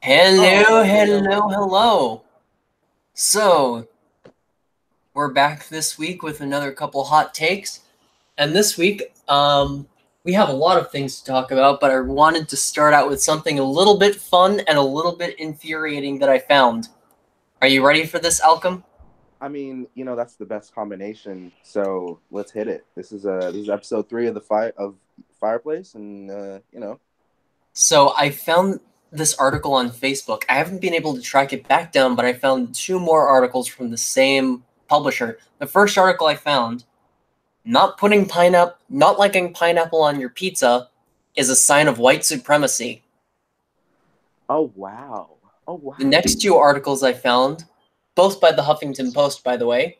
Hello, Oh, hello, hello. hello. So, we're back this week with another couple hot takes. And this week, we have a lot of things to talk about, but I wanted to start out with something a little bit fun and a little bit infuriating that I found. Are you ready for this, Alchem? I mean, that's the best combination. So let's hit it. This is episode 3 of the Fireplace, and So, I found this article on Facebook. I haven't been able to track it back down, but I found two more articles from the same publisher. The first article I found, not liking pineapple on your pizza is a sign of white supremacy. oh wow, oh The wow, next two articles I found, both by the Huffington Post, by the way.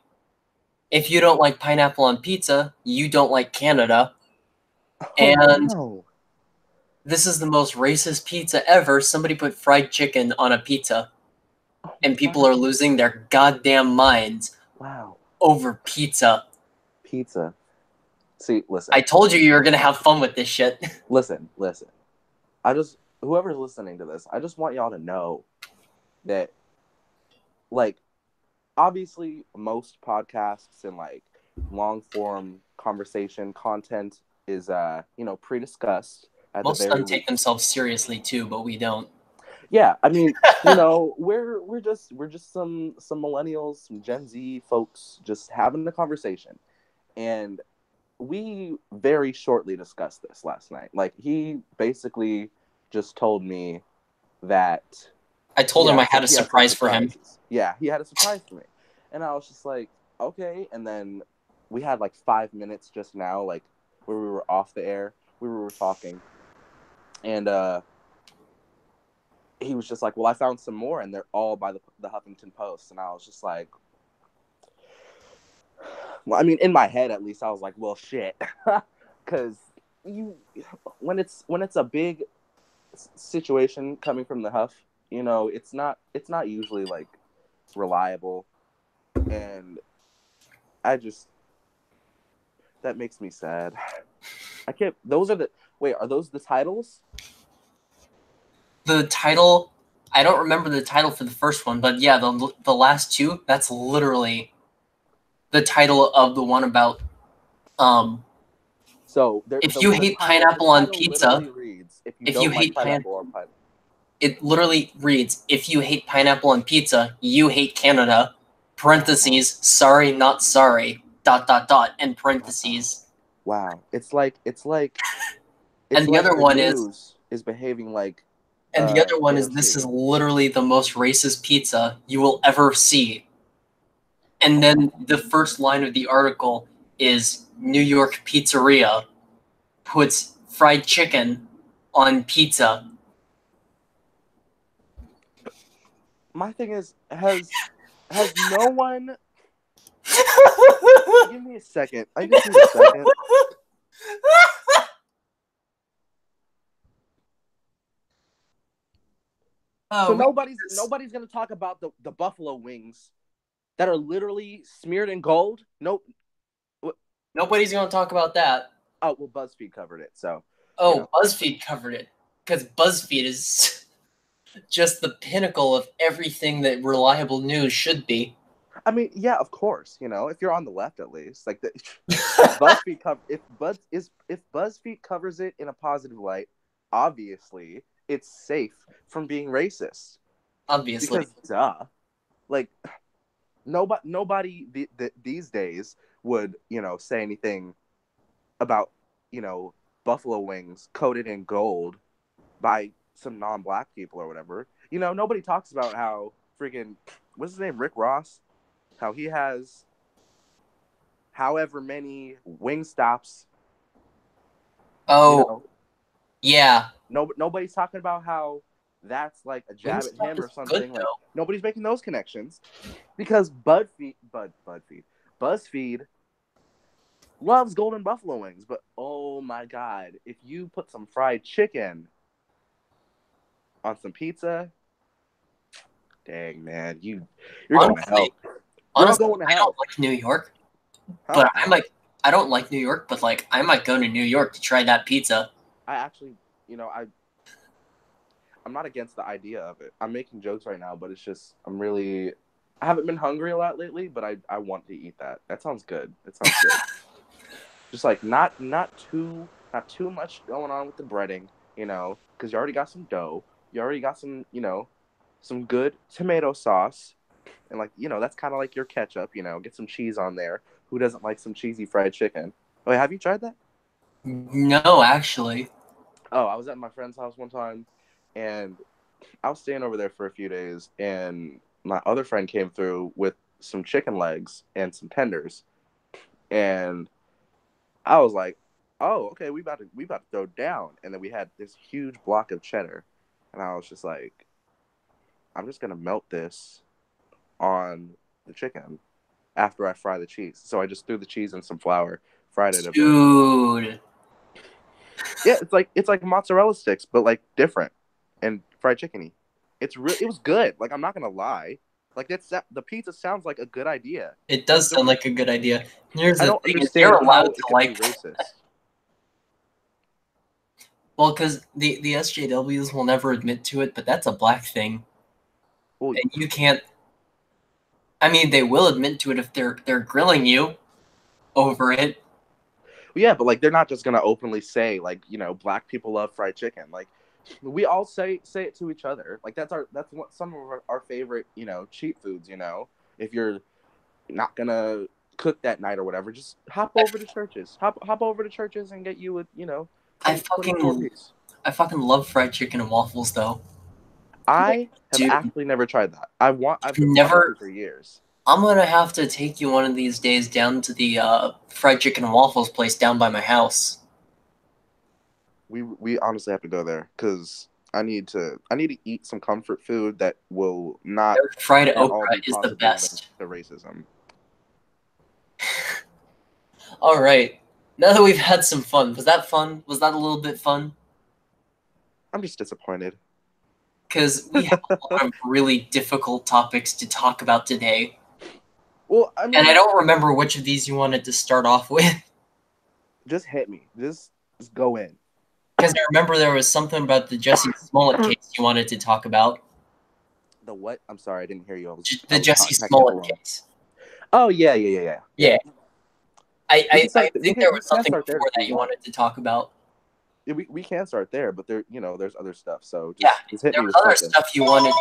If you don't like pineapple on pizza, you don't like Canada. oh And no, this is the most racist pizza ever. Somebody put fried chicken on a pizza, oh and people wow, are losing their goddamn minds wow. over pizza. Pizza. See, I listen, told you were gonna have fun with this shit. listen. Whoever's listening to this, I just want y'all to know that, like, obviously, most podcasts and like long form conversation content is pre-discussed at the Most of very them take themselves seriously too, but we don't. yeah. I mean, we're just some millennials, some Gen Z folks just having a conversation, and we very shortly discussed this last night. Like, he basically just told me that I told him I had a he has some surprise for him. surprises. Yeah, he had a surprise for me, and I was just like, okay. And then we had like 5 minutes just now, like where we were off the air, we were talking, and he was just like, well, I found some more, and they're all by the Huffington Post, and I was just like, well, I mean, in my head at least, I was like, well, shit, because you when it's a big situation coming from the Huff, it's not usually like reliable, and I just that makes me sad. I can't. Those are the wait. Are those the titles? The title, I don't remember the title for the first one, but yeah, the last two, that's literally the title of the one about um So there, if you the hate title the pineapple on title pizza, literally reads, "If you if you don't like hate pine pineapple on pineapple." it literally reads, if you hate pineapple on pizza, you hate Canada. Wow, Parentheses, sorry, not sorry. Dot dot dot and wow, parentheses. wow. It's And the like other the one is news is behaving like this is AOC. literally the most racist pizza you will ever see. And then the first line of the article is New York pizzeria puts fried chicken on pizza. My thing is, has no one? Give me a second. I just need a second. So We nobody's gonna talk about the buffalo wings that are literally smeared in gold. Nope. Nobody's going to talk about that. Oh well, BuzzFeed covered it, so you Oh, know. BuzzFeed covered it because BuzzFeed is just the pinnacle of everything that reliable news should be. I mean, yeah, of course. If you're on the left, at least, like if BuzzFeed cover if BuzzFeed covers it in a positive light, obviously it's safe from being racist Obviously. because duh, like nobody these days would say anything about buffalo wings coated in gold by some non-black people or whatever. Nobody talks about how freaking what's his name, Rick Ross, how he has however many wing stops. You Oh, know, yeah. nobody's talking about how that's like a jab at Wingstop him is or good something. Like, though. nobody's making those connections because BuzzFeed loves golden buffalo wings. But oh my god, if you put some fried chicken on some pizza, dang man, you're going to Honestly, hell. You're all honestly, going to I don't hell, like New York, huh? but I don't like New York, but I might go to New York to try that pizza. I actually, you know, I'm not against the idea of it. I'm making jokes right now, but it's just I haven't been hungry a lot lately, but I want to eat that. That sounds good. It sounds good. Just like not too much going on with the breading, because you already got some dough. You already got some good tomato sauce, and that's kind of like your ketchup. Get some cheese on there. Who doesn't like some cheesy fried chicken? Oh, have you tried that? No, actually. Oh, I was at my friend's house one time, and I was staying over there for a few days, and my other friend came through with some chicken legs and some tenders, and I was like, "Oh, okay, we about to throw down." And then we had this huge block of cheddar, and I was just like, "I'm just gonna melt this on the chicken after I fry the cheese." So I just threw the cheese in some flour, fried it a bit. Dude. Yeah, it's like mozzarella sticks, but like different and fried chickeny. It was good. Like I'm not gonna lie. Like the pizza sounds like a good idea. It I does just don't sound like a good idea. Here's I the don't thing, is you're understand allowed how it to could be like, racist. well, because the SJWs will never admit to it, but that's a black thing. Well, And you can't, I mean, they will admit to it if they're grilling you over it. yeah, but like they're not just gonna openly say like black people love fried chicken. Like we all say it to each other. Like that's what some of our favorite cheat foods. If you're not gonna cook that night or whatever, just hop I, over to churches. Hop over to churches and get you a I 24 fucking piece. I fucking love fried chicken and waffles though. Like, I have dude, actually never tried that. I've been wanting to never. for years. I'm gonna have to take you one of these days down to the fried chicken and waffles place down by my house. We honestly have to go there because I need to eat some comfort food that will not Their fried at all okra be is the possibly linked best. to racism. All right. Now that we've had some fun, was that fun? Was that a little bit fun? I'm just disappointed. Because we have a lot of really difficult topics to talk about today. Well, I And I mean, don't remember which of these you wanted to start off with. just hit me. Just go in. Because I remember there was something about the Jesse Smollett case you wanted to talk about. The what? I'm sorry, I didn't hear you. I The was Jesse connecting Smollett alone. case. Oh yeah. Yeah. We can I start. We think can there we was can something start there before if we that you want. wanted to talk about. Yeah, we can start there, but there's other stuff. So Yeah, just hit there me was with other something. stuff you wanted.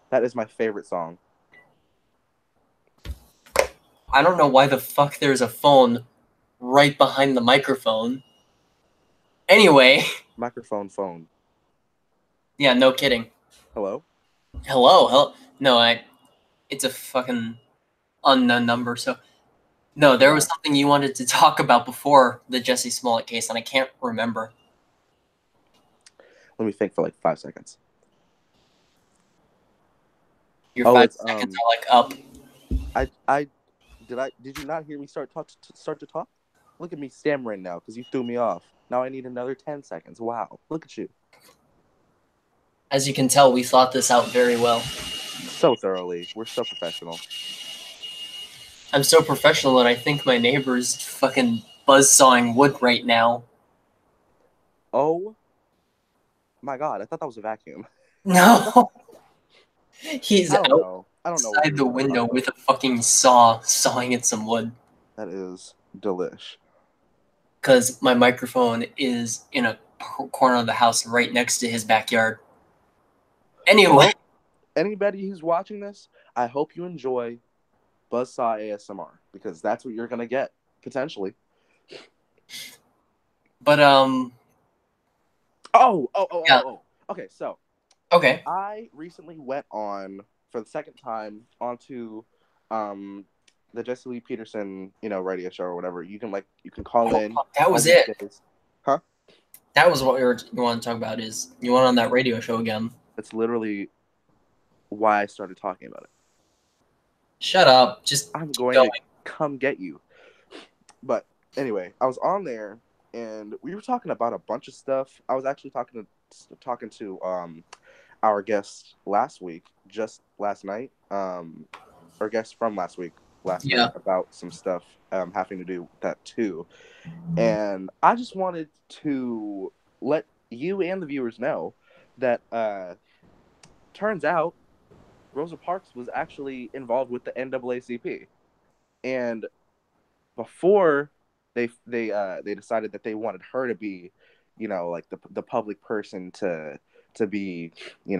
That is my favorite song. I don't know why the fuck there's a phone right behind the microphone. Anyway, Microphone phone. yeah, no kidding. Hello? Hello. No, it's a fucking unknown number. So no, there was Yeah. something you wanted to talk about before the Jesse Smollett case, and I can't remember. Let me think for like 5 seconds. Your Oh, five it's seconds are like up. did you not hear me start to talk? Look at me stammering now because you threw me off. Now I need another 10 seconds. Wow. Look at you. As you can tell, we thought this out very well. So thoroughly. We're so professional. I'm so professional that I think my neighbor's fucking buzzsawing wood right now. Oh my god, I thought that was a vacuum. No, he's I don't know. I don't know what outside we're the gonna talk window about. with a fucking saw sawing at some wood. That is delish. Because my microphone is in a corner of the house right next to his backyard. Anyway, Well, anybody who's watching this, I hope you enjoy Buzzsaw ASMR because that's what you're gonna get potentially. but yeah, Oh. Okay, so okay, I recently went on for the second time onto um the Jesse Lee Peterson, radio show or whatever. You can call in that all was these it. days. Huh? That was what you want to talk about. Is you went on that radio show again? That's literally why I started talking about it. Shut up. Just I'm keep going going. to come get you. But anyway, I was on there and we were talking about a bunch of stuff. I was actually talking to our guest last week, just last night. Our guest from last Yeah. night about some stuff having to do with that too. And I just wanted to let you and the viewers know that turns out Rosa Parks was actually involved with the NAACP, and before they decided that they wanted her to be, like the public person to be,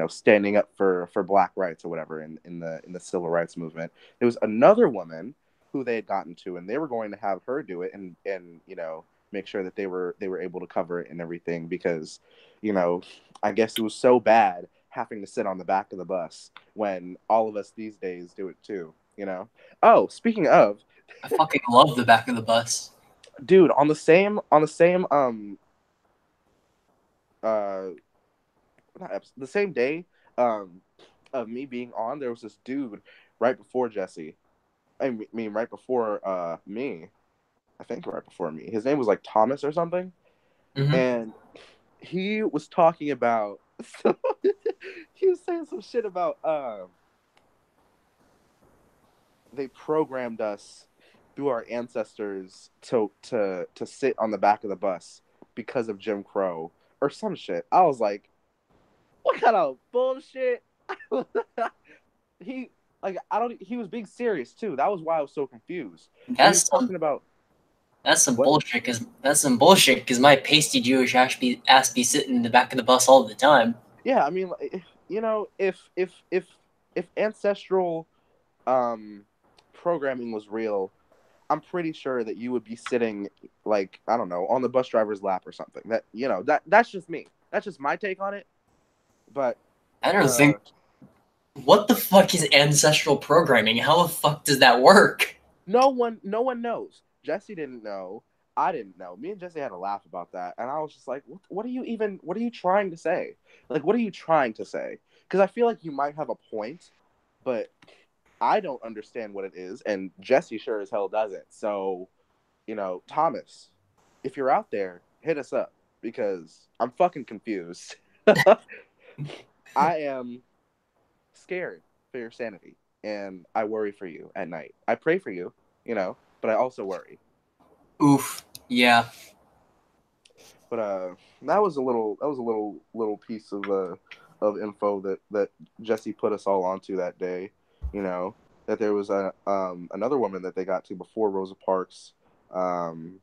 standing up for Black rights or whatever in the civil rights movement. There was another woman who they had gotten to, and they were going to have her do it, and make sure that they were able to cover it and everything, because I guess it was so bad having to sit on the back of the bus when all of us these days do it too. Oh, speaking of, I fucking love the back of the bus. dude, on the same uh the same day um of me being on, there was this dude right before Jesse. I mean right before me. I think right before me. His name was like Thomas or something. Mm-hmm. And he was talking about so, he was saying some shit about they programmed us through our ancestors to sit on the back of the bus because of Jim Crow or some shit. I was like, what kind of bullshit? he I don't he was being serious too. That was why I was so confused. When he was That's some talking about that's some what? bullshit. Cause my pasty Jewish ass be sitting in the back of the bus all the time. Yeah, I mean, if ancestral um programming was real, I'm pretty sure that you would be sitting, like, I don't know, on the bus driver's lap or something. That's just me. That's just my take on it. But I don't uh think. What the fuck is ancestral programming? How the fuck does that work? no one knows. Jesse didn't know. I didn't know. Me and Jesse had a laugh about that, and I was just like, what are you trying to say? Like, what are you trying to say? Because I feel like you might have a point, but I don't understand what it is, and Jesse sure as hell doesn't. So, Thomas, if you're out there, hit us up, because I'm fucking confused. I am scared for your sanity, and I worry for you at night. I pray for you, but I also worry. Oof. Yeah. But that was a little piece of info that Jesse put us all onto that day. That there was another woman that they got to before Rosa Parks, um,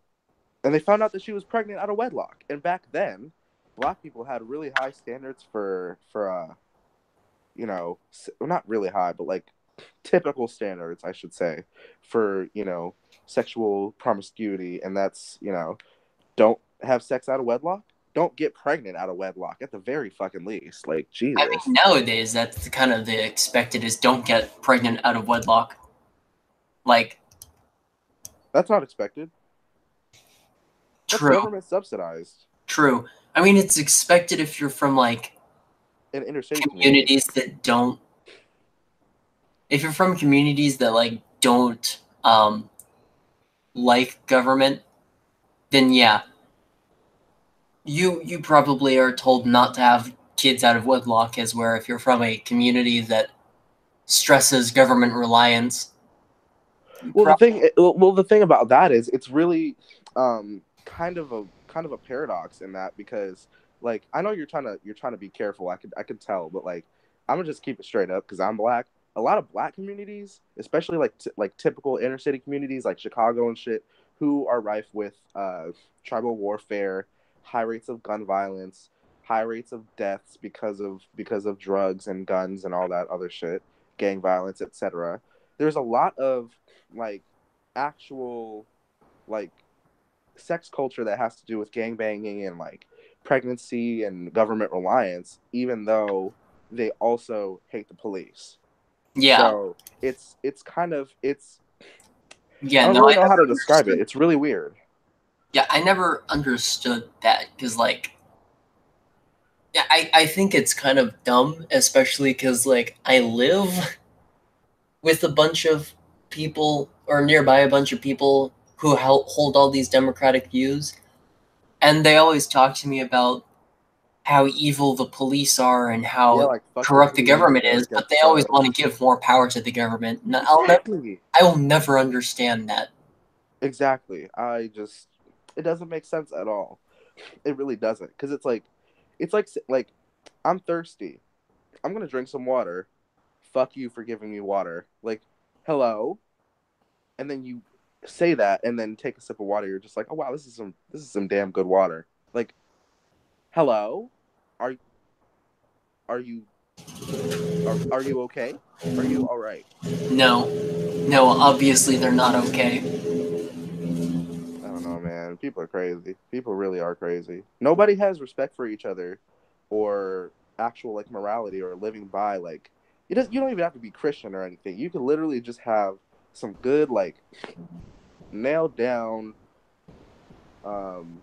and they found out that she was pregnant out of wedlock. And back then, Black people had really high standards for well, not really high, but like typical standards, I should say, for sexual promiscuity, and that's don't have sex out of wedlock, don't get pregnant out of wedlock at the very fucking least. Like, I Jesus, mean, nowadays that's the kind of the expected is don't get pregnant out of wedlock. Like, that's not expected. That's true, government subsidized true. I mean, it's expected if you're from like in inner city communities communities. that don't. If you're from communities that like don't like government, then yeah, you probably are told not to have kids out of wedlock. As where if you're from a community that stresses government reliance, you Well, probably the thing about that is it's really kind of a paradox in that, because like I know you're trying to be careful. I could tell, but like I'm gonna just keep it straight up because I'm Black. A lot of Black communities, especially like typical inner city communities like Chicago and shit, who are rife with tribal warfare, high rates of gun violence, high rates of deaths because of drugs and guns and all that other shit, gang violence, etc. There's a lot of like actual like sex culture that has to do with gang banging and like pregnancy and government reliance, even though they also hate the police. yeah, So it's kind of it's I yeah. don't No, really I know how never to describe it. understood. It's really weird. Yeah, I never understood that because like yeah, I think it's kind of dumb, especially because like I live with a bunch of people or nearby a bunch of people who hold all these democratic views, and they always talk to me about how evil the police are and Yeah, how like fuck the corrupt the police government is, but they against always want to give more power to the government. And exactly. I will never understand that. Exactly. It doesn't make sense at all. It really doesn't, because it's like I'm thirsty. I'm gonna drink some water. Fuck you for giving me water. Like, hello. And then you say that, and then take a sip of water. You're just like, oh wow, this is some damn good water. Like, hello, are are you are you okay? Are you all right? No, no, obviously they're not okay. I don't know, man. People are crazy. People really are crazy. Nobody has respect for each other, or actual like morality or living by like. It does. You don't even have to be Christian or anything. You can literally just have some good like nailed down um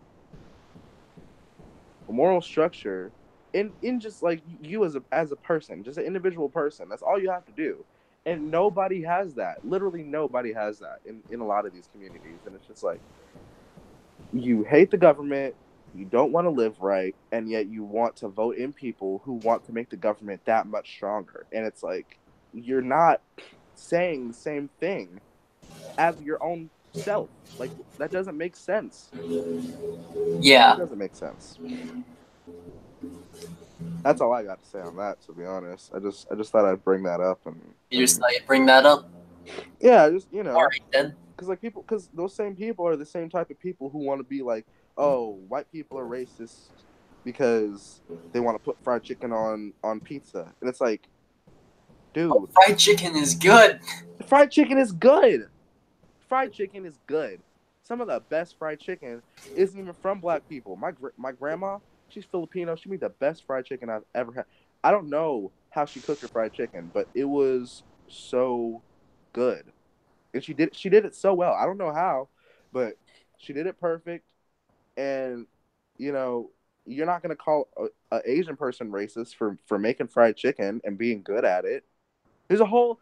moral structure in just like you as a person, just an individual person. That's all you have to do. And nobody has that. Literally nobody has that in a lot of these communities. And it's just like you hate the government, you don't want to live right, and yet you want to vote in people who want to make the government that much stronger. And it's like you're not saying the same thing as your own self. Like that doesn't make sense. It Yeah, doesn't make sense. That's all I got to say on that. To be honest, I just thought I'd bring that up you just and thought you'd bring that up? yeah, just Alright then. because like people, because those same people are the same type of people who want to be like, oh, white people are racist because they want to put fried chicken on pizza, and it's like, dude, Fried chicken is good. fried chicken is good. Fried chicken is good. Some of the best fried chicken isn't even from black people. My grandma, she's Filipino. She made the best fried chicken I've ever had. I don't know how she cooked her fried chicken, but it was so good, and she did it so well. I don't know how, but she did it perfect. And you know, you're not gonna call a Asian person racist for making fried chicken and being good at it. There's a whole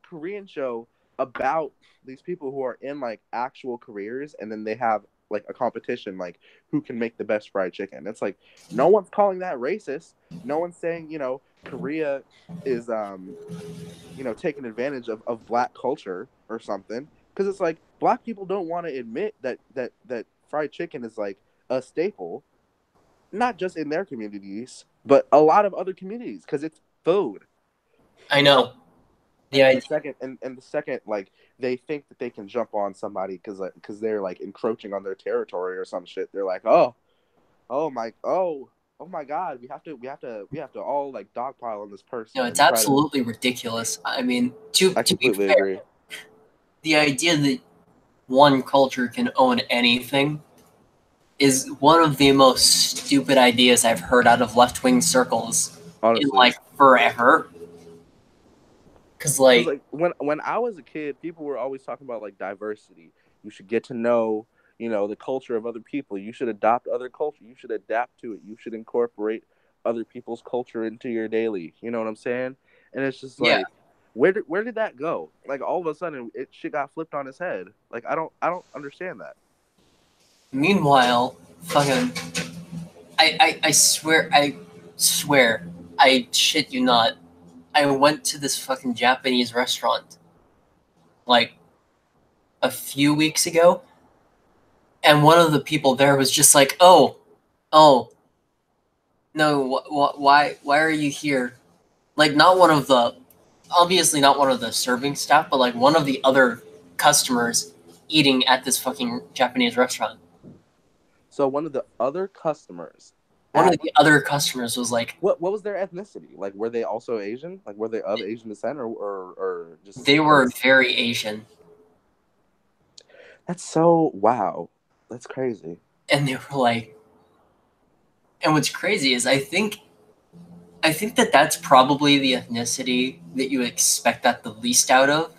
Korean show about these people who are in like actual careers, and then they have like a competition like who can make the best fried chicken. It's like no one's calling that racist. No one's saying Korea is taking advantage of black culture or something, because it's like black people don't want to admit that fried chicken is like a staple, not just in their communities but a lot of other communities, because it's food. I know. The And then the idea. second and the second like they think that they can jump on somebody because they're like encroaching on their territory or some shit, they're like, oh my god, we have to all like dogpile on this person It's and try to. absolutely ridiculous. I mean, to I to be completely fair, agree. the idea that one culture can own anything is one of the most stupid ideas I've heard out of left wing circles in Honestly, like forever. Cause because like, like when I was a kid, people were always talking about like diversity. You should get to know, the culture of other people. You should adopt other culture. You should adapt to it. You should incorporate other people's culture into your daily. You know what I'm saying? And it's just yeah. like, where did that go? Like all of a sudden, it shit got flipped on its head. Like I don't understand that. Meanwhile, fucking, I swear, I shit you not. I went to this fucking Japanese restaurant like a few weeks ago, and one of the people there was just like, oh, no, why are you here? Like, not one of the, obviously not one of the serving staff, but like one of the other customers eating at this fucking Japanese restaurant. So one of the other customers One of at the other customers was like, what was their ethnicity? Like, were they also Asian? Like, were they of Asian descent, or just they were because? very Asian, That's so wow. That's crazy. and they were like, and what's crazy is I think that that's probably the ethnicity that you expect that the least out of,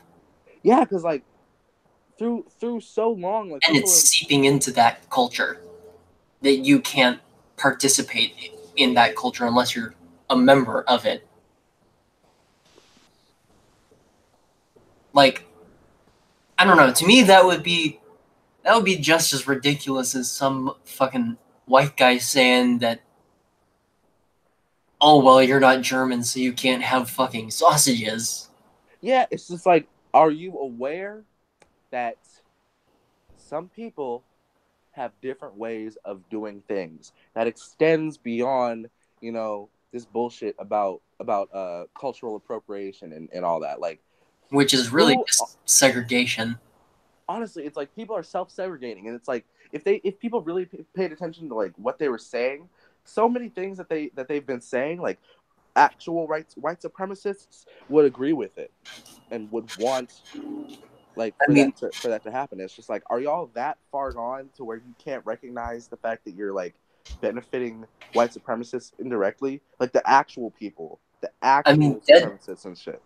Yeah, because like through so long, like and it's people are. seeping into that culture that you can't participate in that culture unless you're a member of it. Like, I don't know. To me, that would be just as ridiculous as some fucking white guy saying that, oh well, you're not German, so you can't have fucking sausages. Yeah, it's just like, are you aware that some people have different ways of doing things that extends beyond this bullshit about cultural appropriation and all that. Like, which is really who just segregation. honestly, it's like people are self-segregating, and it's like if people really paid attention to like what they were saying, so many things that they've been saying, like actual white supremacists would agree with it and would want like I mean, for that to happen. It's just like, are y'all that far gone to where you can't recognize the fact that you're like benefiting white supremacists indirectly, like the actual people, the I mean, actual dead supremacists and shit.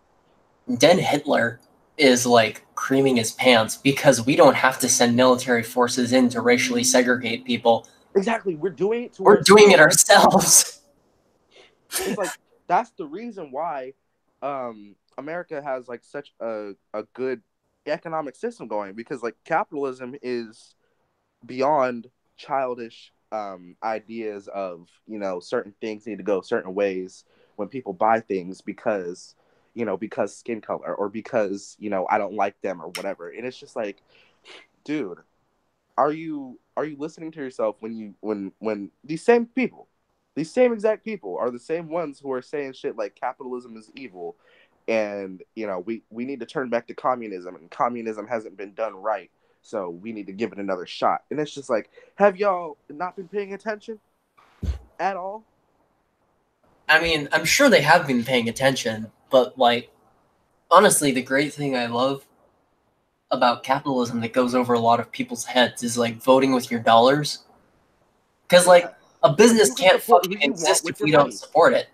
dead Hitler is like creaming his pants because we don't have to send military forces in to racially segregate people. Exactly, we're doing it to We're doing it ourselves. ourselves. It's like that's the reason why America has like such a good economic system going, because like capitalism is beyond childish ideas of certain things need to go certain ways when people buy things because because skin color or because I don't like them or whatever. And it's just like, dude, are you listening to yourself when these same people, these same exact people are the same ones who are saying shit like capitalism is evil, and we need to turn back to communism, and communism hasn't been done right, so we need to give it another shot. And it's just like, have y'all not been paying attention at all? I mean, I'm sure they have been paying attention, but like, honestly, the great thing I love about capitalism that goes over a lot of people's heads is like voting with your dollars. Because Yeah, like, a like business you can can't support who fucking you want exist with if your we don't money. support it.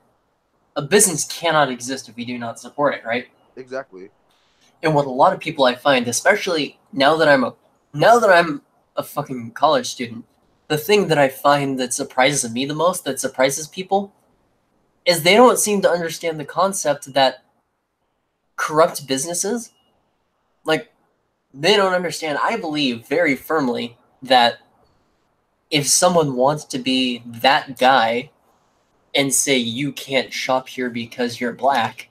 A business cannot exist if we do not support it, right? Exactly. And what a lot of people I find, especially now that I'm a fucking college student, the thing that I find that surprises me the most, that surprises people, is they don't seem to understand the concept that corrupt businesses, like, they don't understand. I believe very firmly that if someone wants to be that guy and say you can't shop here because you're black,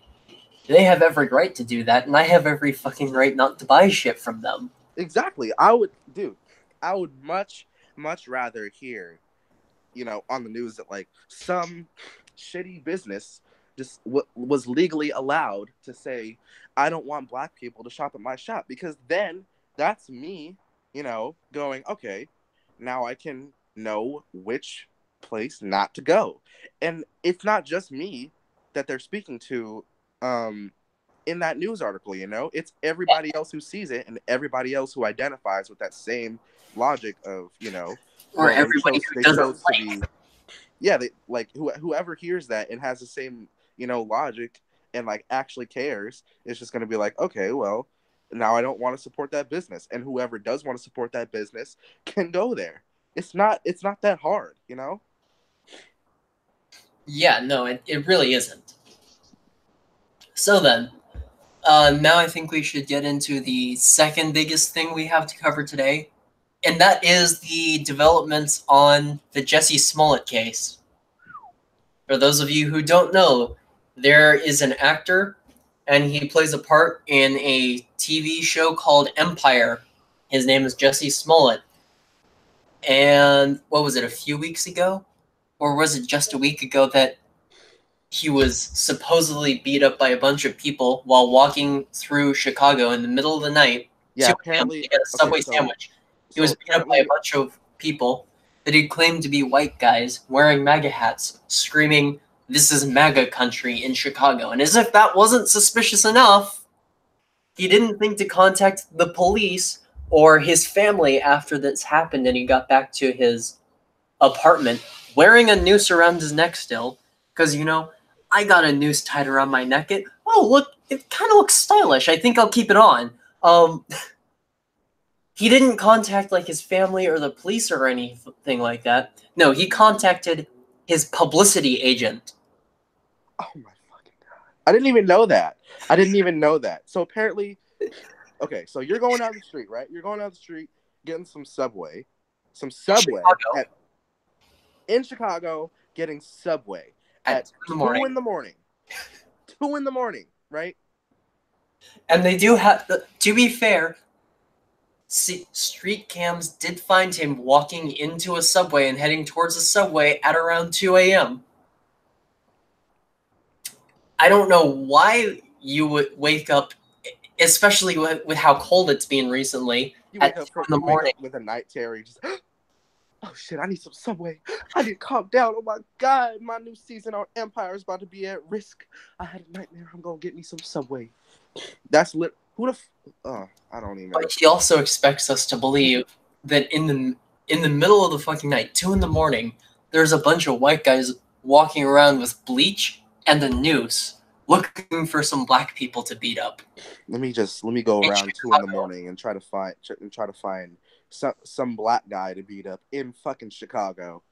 they have every right to do that, and I have every fucking right not to buy shit from them. Exactly. I would much rather hear on the news that like some shitty business just was legally allowed to say, I don't want black people to shop at my shop, because then that's me, going, okay, now I can know which place not to go. And it's not just me that they're speaking to in that news article, it's everybody else who sees it and everybody else who identifies with that same logic of, Or well, they everybody chose who they doesn't chose to like. be, yeah, they like whoever hears that and has the same logic and like actually cares is just going to be like, okay, well, now I don't want to support that business, and whoever does want to support that business can go there. It's not that hard. Yeah, no, it really isn't. So then, now I think we should get into the second biggest thing we have to cover today, and that is the developments on the Jesse Smollett case. For those of you who don't know, there is an actor, and he plays a part in a TV show called Empire. His name is Jesse Smollett. And what was it, a few weeks ago? Or was it just a week ago that he was supposedly beat up by a bunch of people while walking through Chicago in the middle of the night, Yeah, 2 a.m. apparently. to get a Okay, Subway sandwich. He so was beat up by a apparently, bunch of people that he claimed to be white guys wearing MAGA hats, screaming, "This is MAGA country" in Chicago. And as if that wasn't suspicious enough, he didn't think to contact the police or his family after this happened and he got back to his apartment wearing a noose around his neck still, because I got a noose tied around my neck. Look, it kind of looks stylish. I think I'll keep it on. um he didn't contact like his family or the police or anything like that. No, he contacted his publicity agent. oh my fucking god, I didn't even know that. I didn't even know that. So apparently, okay, so you're going down the street, right? You're going down the street getting some Subway Chicago in Chicago, getting Subway at at 2 in the two morning. in the morning. 2 in the morning, right? And they do have, to be fair, street cams did find him walking into a subway and heading towards a subway at around 2 a.m. I don't know why you would wake up, especially with how cold it's been recently, at 2 in the You wake morning. up with a night terror. Just oh shit! I need some Subway. I need to calm down. Oh my god, my new season on Empire is about to be at risk. I had a nightmare. I'm gonna get me some Subway. That's lit. Who the? I don't even. But he also expects us to believe that in the middle of the fucking night, 2 in the morning, there's a bunch of white guys walking around with bleach and a noose, looking for some black people to beat up. Let me go In around 2 in the Chicago. morning and try to find some black guy to beat up in fucking Chicago.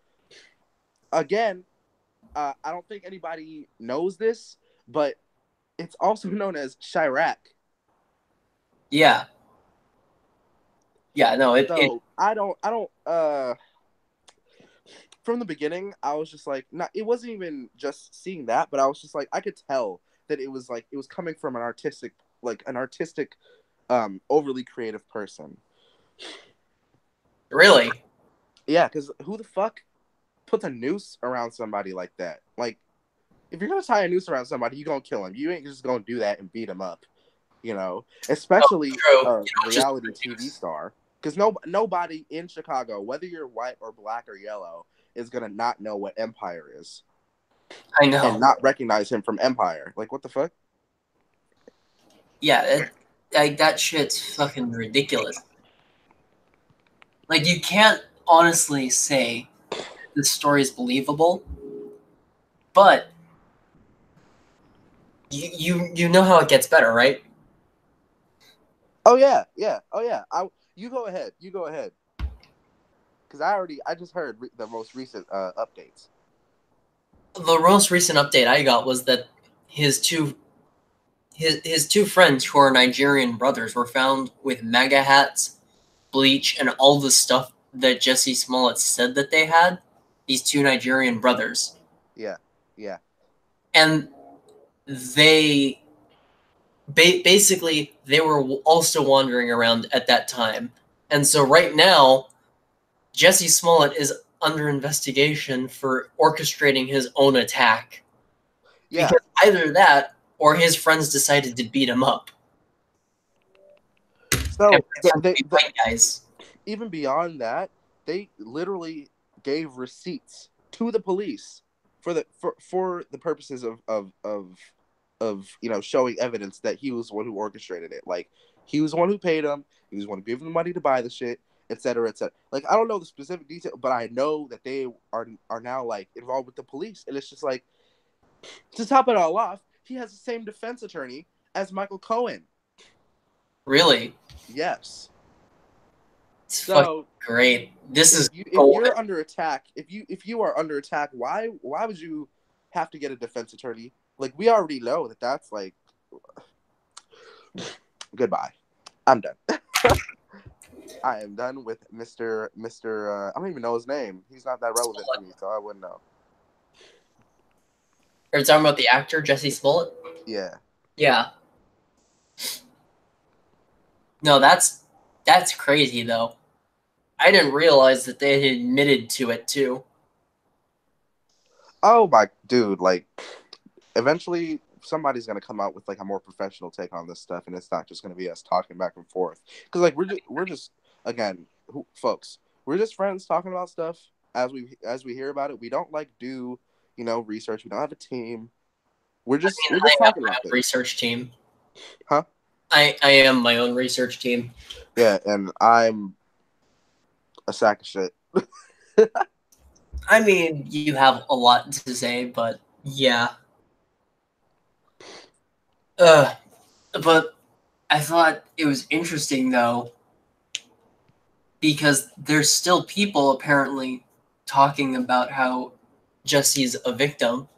Again, I don't think anybody knows this, but it's also known as Chirac. Yeah. Yeah, no, it So I don't from the beginning I was just like, not, it wasn't even just seeing that, but I was just like, I could tell that it was coming from an artistic overly creative person. really. Yeah, because who the fuck puts a noose around somebody like that? Like, if you're gonna tie a noose around somebody, you gonna kill him. You ain't just gonna do that and beat him up, you know. Oh, Especially true. You a don't just reality TV star, because nobody in Chicago, whether you're white or black or yellow, is gonna not know what Empire is I and know. not recognize him from Empire. Like, what the fuck? Yeah, like that shit's fucking ridiculous. Like you can't honestly say this story is believable, but you know how it gets better, right? Oh yeah, yeah, oh yeah. You go ahead. You go ahead. Because I just heard the most recent updates. The most recent update I got was that his two his two friends who are Nigerian brothers were found with MAGA hats, bleach, and all the stuff that Jesse Smollett said that they had. These two Nigerian brothers, Yeah, yeah, and they basically they were also wandering around at that time, and so right now Jesse Smollett is under investigation for orchestrating his own attack yeah. because either that or his friends decided to beat him up and So pretend to be white guys. even beyond that, they literally gave receipts to the police for the purposes of showing evidence that he was the one who orchestrated it. Like, he was the one who paid him. He was the one who gave him the money to buy the shit, etc., etc. Like, I don't know the specific detail, but I know that they are now like involved with the police, and it's just like, to top it all off, he has the same defense attorney as Michael Cohen. Really, Yes. it's fucking So great. This is if golden. you're under attack, if you are under attack, why would you have to get a defense attorney? Like, we already know that that's like, goodbye. I'm done. I am done with Mr. I don't even know his name. He's not that relevant to me, so I wouldn't know. Are you talking about the actor Jesse Smollett? Yeah. Yeah. No, that's crazy though. I didn't realize that they had admitted to it too. Oh my dude, like, eventually somebody's gonna come out with like a more professional take on this stuff, and it's not just gonna be us talking back and forth. Because like we're just again, folks, we're just friends talking about stuff as we hear about it. We don't like do research. We don't have a team. I We're mean, just I have talking my about own things, research team. huh? I am my own research team. Yeah, and I'm a sack of shit. I mean, you have a lot to say, but yeah. Uh, but I thought it was interesting though because there's still people apparently talking about how Jesse's a victim.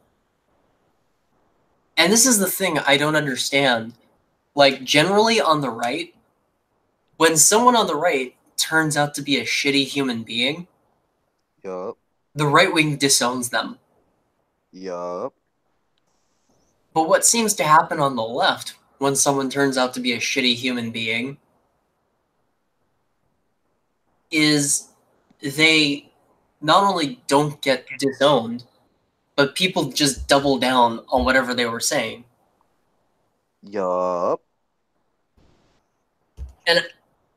And this is the thing I don't understand. Like, generally on the right, when someone on the right turns out to be a shitty human being, Yup, the right wing disowns them. yup. But what seems to happen on the left when someone turns out to be a shitty human being is they not only don't get disowned, but people just double down on whatever they were saying. Yup. And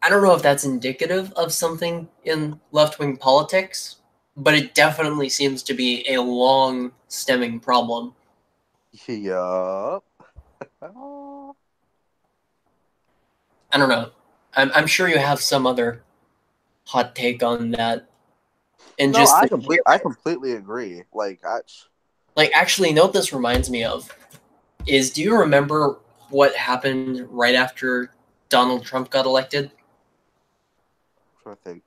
I don't know if that's indicative of something in left wing politics, but it definitely seems to be a long stemming problem. Yup. I don't know. I'm sure you have some other hot take on that. And No, just I completely agree. like actually, you know what this reminds me of is, do you remember what happened right after Donald Trump got elected? I think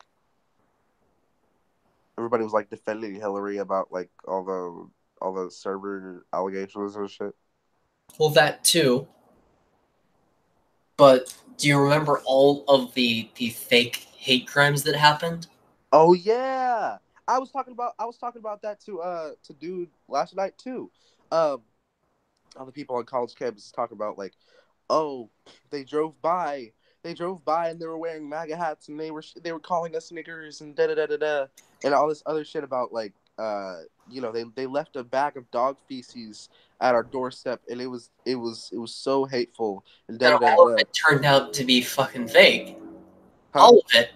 everybody was like defending Hillary about like all the server allegations and shit. Well, that too. But do you remember all of the fake hate crimes that happened? Oh yeah, I was talking about that to dude last night too. Um, Other people on college campuses talk about like, oh, they drove by, and they were wearing MAGA hats and they were calling us niggers and da da da da da and all this other shit about like they left a bag of dog feces at our doorstep and it was so hateful and da And da da all of da. it turned out to be fucking fake. Huh? All of it.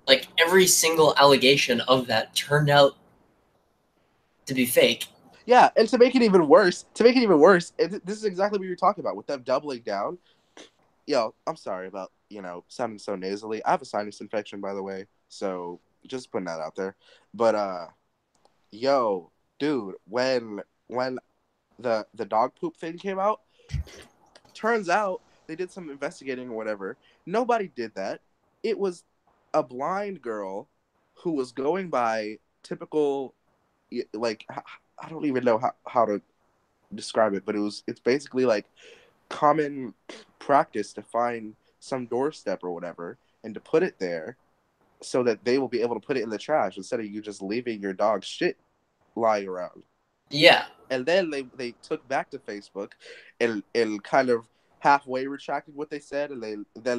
Like every single allegation of that turned out to be fake. Yeah, and this is exactly what you're talking about with them doubling down. Yo, I'm sorry about sounding so nasally. I have a sinus infection, by the way, so just putting that out there. But yo, dude, when the dog poop thing came out, turns out they did some investigating or whatever. Nobody did that. It was a blind girl who was going by typical, like I don't even know how to describe it, but it's basically like common practice to find some doorstep or whatever and to put it there so that they will be able to put it in the trash instead of you just leaving your dog's shit lying around. Yeah. And then they took back to Facebook and kind of halfway retracted what they said and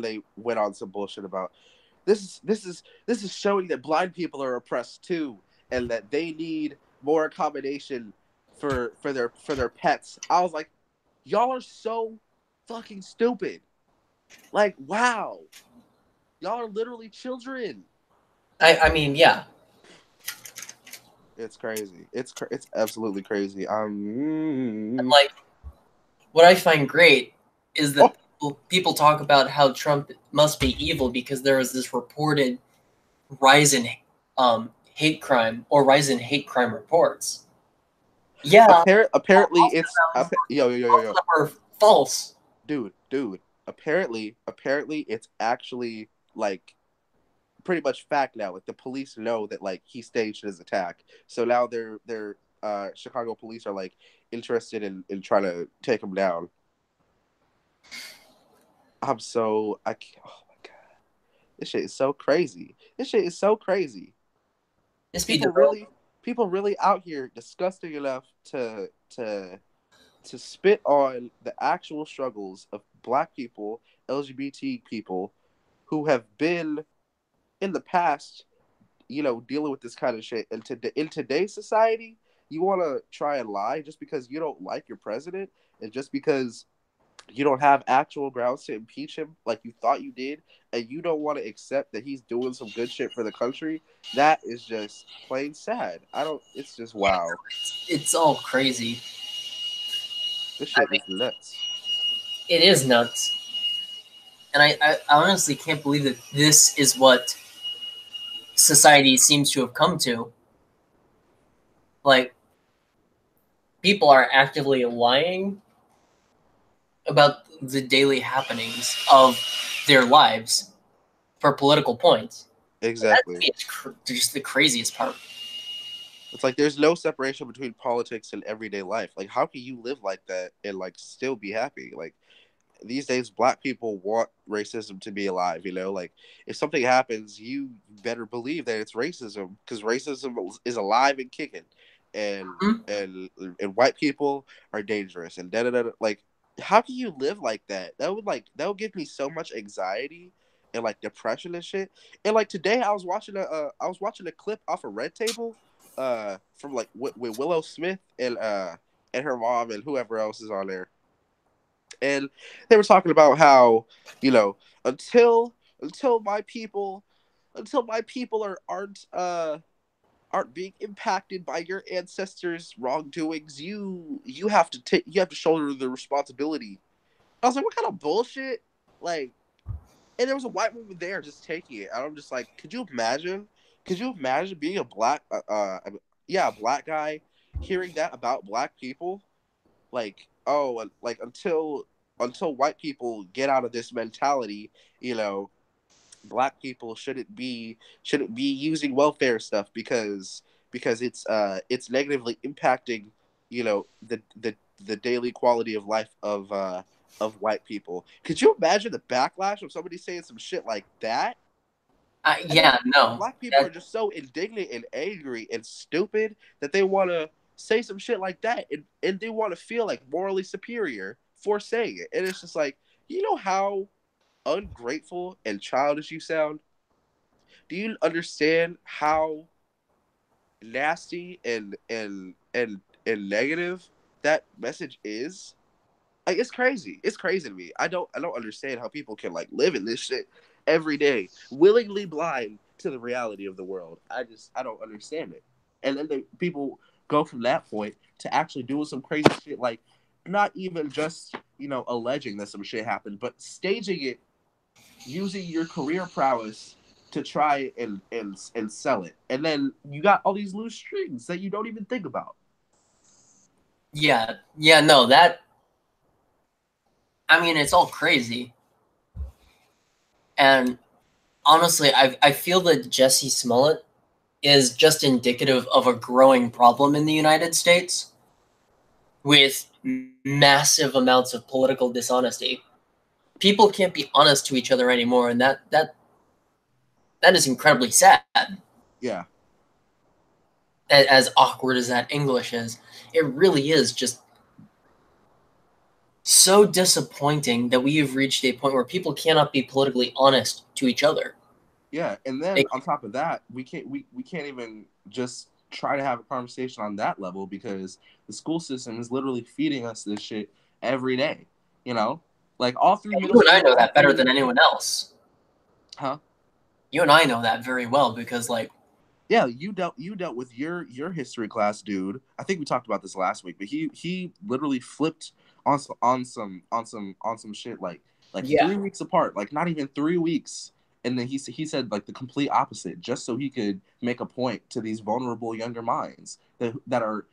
they went on some bullshit about this is showing that blind people are oppressed too and that they need more accommodation for their pets. I was like, y'all are so fucking stupid. Like, wow. Y'all are literally children. I mean, yeah. It's crazy. It's absolutely crazy. And like what I find great is that Oh people talk about how Trump must be evil because there was this reported rise in hate crime or rise in hate crime reports. Yeah, apparently most it's of them, yo most of them are false. dude. Apparently it's actually like pretty much fact now. Like the police know that like he staged his attack. So now they're Chicago police are like interested in trying to take him down. I can't, oh my god. This shit is so crazy. This shit is so crazy. Just be People developed. really people really out here disgusting enough to spit on the actual struggles of black people, LGBT people who have been in the past, dealing with this kind of shit. And in today's society, you want to try and lie just because you don't like your president and just because you don't have actual grounds to impeach him like you thought you did, and you don't want to accept that he's doing some good shit for the country. That is just plain sad. I don't. It's just wow. It's all crazy. This I shit mean, is nuts. it is nuts. And I honestly can't believe that this is what society seems to have come to. Like, people are actively lying about the daily happenings of their lives for political points. That to Exactly. me is just the craziest part. It's like there's no separation between politics and everyday life. Like, how can you live like that and like still be happy? Like these days, black people want racism to be alive. Like if something happens, you better believe that it's racism because racism is alive and kicking, and Mhm. and white people are dangerous and da da da. Like, how can you live like that? That would give me so much anxiety and like depression and shit. And like today, I was watching a clip off a Red Table from like with Willow Smith and her mom and whoever else is on there, and they were talking about how, you know, until until my people until my people aren't being impacted by your ancestors' wrongdoings, you have to shoulder the responsibility. I was like, what kind of bullshit? Like, and there was a white woman there just taking it, and I'm just like, could you imagine? Could you imagine being a yeah, a black guy hearing that about black people? Like, oh, like until white people get out of this mentality, you know, black people shouldn't be using welfare stuff because it's negatively impacting, you know, the daily quality of life of white people. Could you imagine the backlash of somebody saying some shit like that? And then Yeah, no. black people are That, just so indignant and angry and stupid that they want to say some shit like that, and they want to feel like morally superior for saying it. And it's just like, you know how ungrateful and childish you sound? Do you understand how nasty and negative that message is? Like, it's crazy. It's crazy to me. I don't understand how people can like live in this shit every day, willingly blind to the reality of the world. I don't understand it. And then people go from that point to actually doing some crazy shit, like not even just, you know, alleging that some shit happened, but staging it using your career prowess to try and sell it. And then you got all these loose strings that you don't even think about. yeah, no, that, I mean, it's all crazy. And honestly, I feel that Jesse Smollett is just indicative of a growing problem in the United States with massive amounts of political dishonesty. People can't be honest to each other anymore, and that is incredibly sad. Yeah. As awkward as that English is, it really is just so disappointing that we have reached a point where people cannot be politically honest to each other. Yeah, and then They, on top of that, we can't even just try to have a conversation on that level because the school system is literally feeding us this shit every day. You know, like all through middle you and I school, know all that better through, than anyone else. huh? You and I know that very well because, like, Yeah, you dealt with your history class dude. I think we talked about this last week, but he literally flipped on some shit like yeah, 3 weeks apart, like not even 3 weeks, and then he said like the complete opposite, just so he could make a point to these vulnerable younger minds that are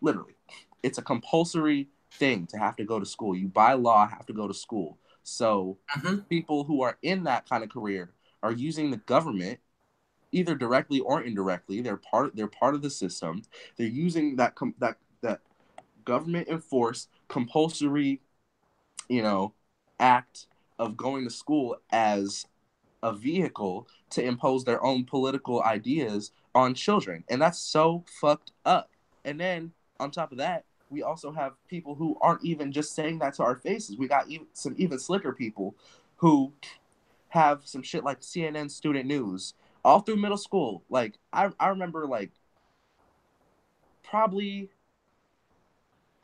literally, it's a compulsory thing to have to go to school. You by law have to go to school. So hmm, people who are in that kind of career are using the government either directly or indirectly. They're part of the system. They're using that government enforced compulsory, you know, act of going to school as a vehicle to impose their own political ideas on children. And that's so fucked up. And then on top of that, we also have people who aren't even just saying that to our faces. We got some even slicker people who have some shit like CNN Student News all through middle school. Like I remember like probably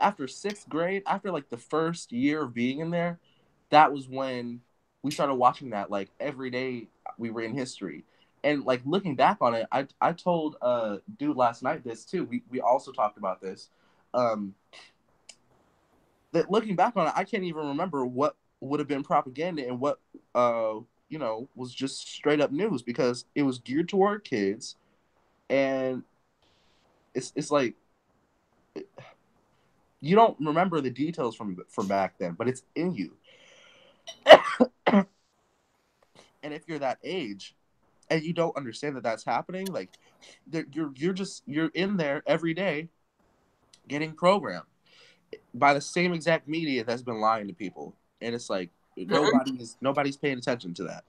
after sixth grade, after like the first year of being in there, that was when we started watching that like every day we were in history. And like looking back on it, I told dude last night this too. We also talked about this. Um that looking back on it, I can't even remember what would have been propaganda and what you know, was just straight up news because it was geared toward kids, and it's like you don't remember the details from back then, but it's in you. And if you're that age and you don't understand that that's happening, like you're in there every day getting programmed by the same exact media that's been lying to people, and it's like hmm. nobody's paying attention to that.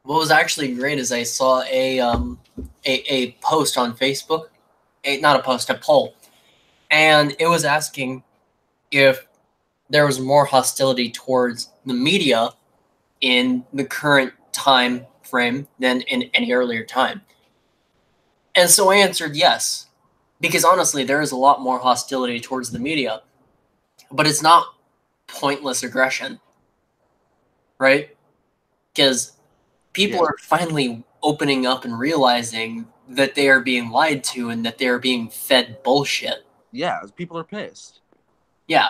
What was actually great is I saw a post on Facebook, not a post, a poll, and it was asking if there was more hostility towards the media in the current time frame than in any earlier time. And so I answered yes, because honestly, there is a lot more hostility towards the media, but it's not pointless aggression, right? Because people Yeah, are finally opening up and realizing that they are being lied to and that they are being fed bullshit. yeah, people are pissed. Yeah,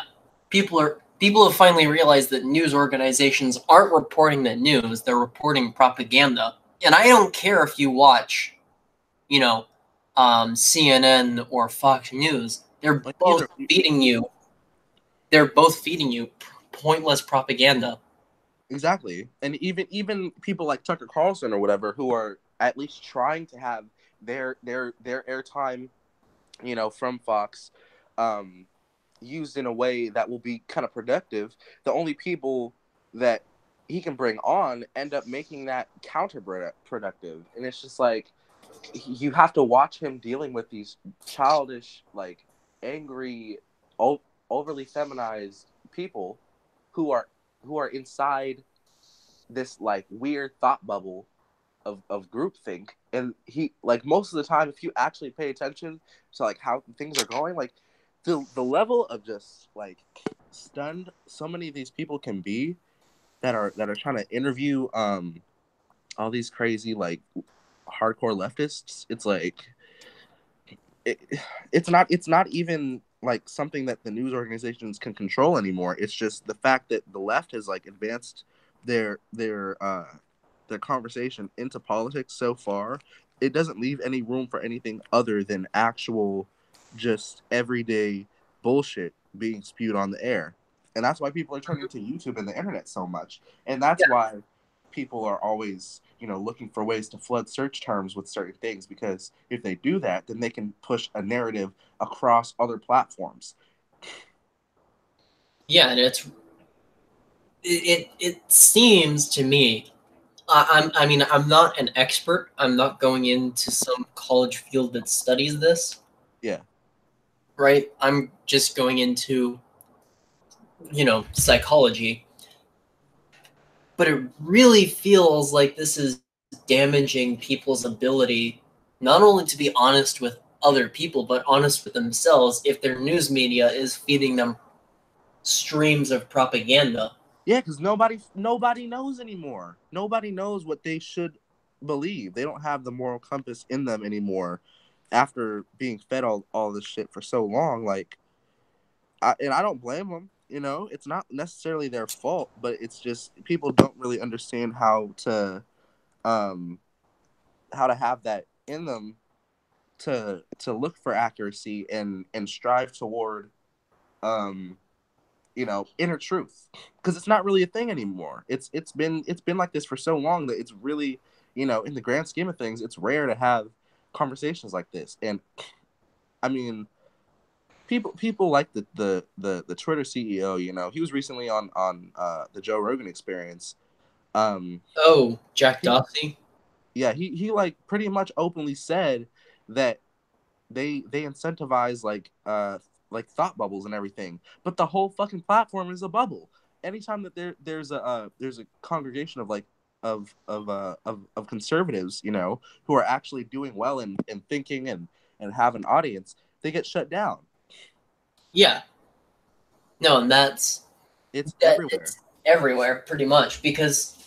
people have finally realized that news organizations aren't reporting the news; they're reporting propaganda. And I don't care if you watch, you know, CNN or Fox News. They're Like both either feeding you. They're both feeding you pointless propaganda. exactly, and even people like Tucker Carlson or whatever who are at least trying to have their airtime, from Fox, um, used in a way that will be kind of productive. The only people that he can bring on end up making that counterproductive, and it's just like you have to watch him dealing with these childish, like angry, overly feminized people who are inside this like weird thought bubble of groupthink. And he, like, most of the time, if you actually pay attention to like how things are going, like the level of just like stunned so many of these people can be that are trying to interview all these crazy like hardcore leftists. It's like it, it's not even like something that the news organizations can control anymore. It's just the fact that the left has like advanced their conversation into politics so far. It doesn't leave any room for anything other than actual, just everyday bullshit being spewed on the air. And that's why people are turning to YouTube and the internet so much. And that's why people are always, looking for ways to flood search terms with certain things, because if they do that, then they can push a narrative across other platforms. Yeah, and it seems to me. I mean, I'm not an expert. I'm not going into some college field that studies this, Yeah. right? I'm just going into, psychology. But it really feels like this is damaging people's ability not only to be honest with other people, but honest with themselves if their news media is feeding them streams of propaganda. Yeah, because nobody knows anymore. Nobody knows what they should believe. They don't have the moral compass in them anymore after being fed all this shit for so long. Like, and I don't blame them. It's not necessarily their fault, but it's just people don't really understand um how to have that in them to look for accuracy and strive toward um inner truth, because it's not really a thing anymore. It's been like this for so long that it's really, in the grand scheme of things, it's rare to have conversations like this. And I mean, people like the Twitter CEO. He was recently on the Joe Rogan Experience. um Oh, Jack he Dorsey? Yeah, he like pretty much openly said that they incentivize like thought bubbles and everything, but the whole fucking platform is a bubble. Anytime that there's a congregation of like of conservatives, who are actually doing well and thinking and have an audience, they get shut down. Yeah. No, and It's everywhere. it's everywhere pretty much because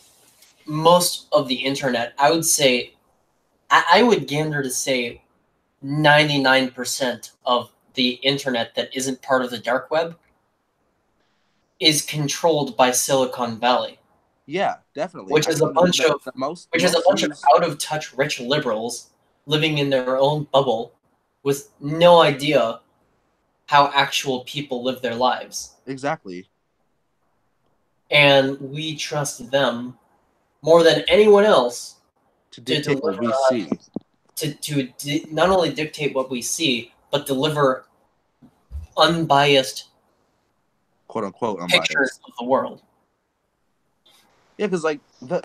most of the internet, I would say, I would gander to say 99% of the internet that isn't part of the dark web is controlled by Silicon Valley, Yeah, definitely. which I is a mean, bunch of the which is a most bunch of used. out of touch rich liberals living in their own bubble with no idea how actual people live their lives. Exactly. And we trust them more than anyone else To to dictate what deliver we us see. to not only dictate what we see, but deliver unbiased Quote unquote pictures unbiased. of the world. Yeah, because like the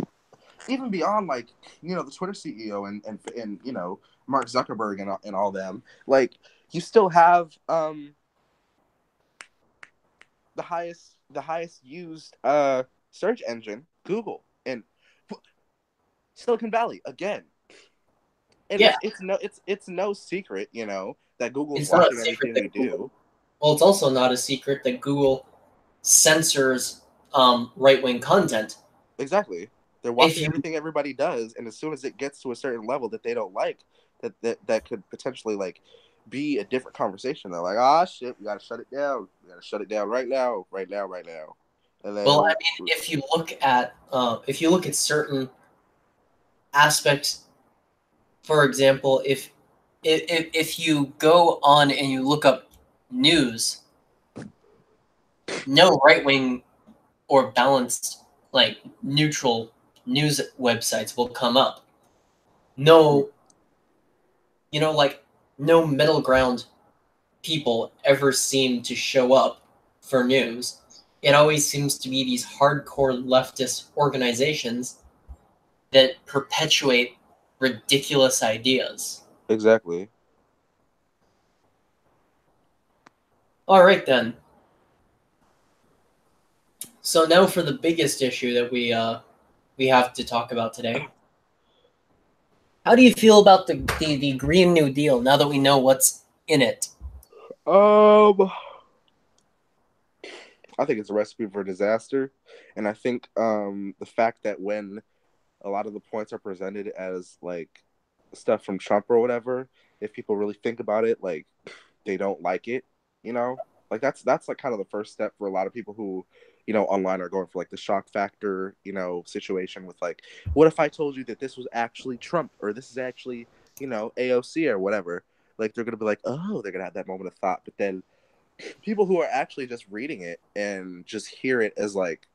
even beyond like the Twitter CEO and Mark Zuckerberg and all them, like you still have the highest used search engine, Google, and Silicon Valley again. and Yeah, it's no secret, that Google's it's not a watching secret everything we that Google. do. Well, it's also not a secret that Google censors right-wing content. Exactly. They're If watching you everything everybody does, and as soon as it gets to a certain level that they don't like, that could potentially like be a different conversation. They're like, ah, shit, we gotta shut it down. We gotta shut it down right now, right now, right now. And well, I then, mean, if you look at certain aspects, for example, if you go on and you look up news, no right wing or balanced, like neutral news websites will come up. No, like no middle ground people ever seem to show up for news. It always seems to be these hardcore leftist organizations that perpetuate ridiculous ideas. exactly. All right then. So now for the biggest issue that we have to talk about today. How do you feel about the Green New Deal now that we know what's in it? Um, I think it's a recipe for disaster, and I think the fact that when a lot of the points are presented as like stuff from Trump or whatever, if people really think about it, like they don't like it, you know? Like that's like kind of the first step for a lot of people who, online are going for like the shock factor, situation with like, what if I told you that this was actually Trump or this is actually, AOC or whatever? Like they're gonna be like, oh, they're gonna have that moment of thought. But then people who are actually just reading it and just hear it as like,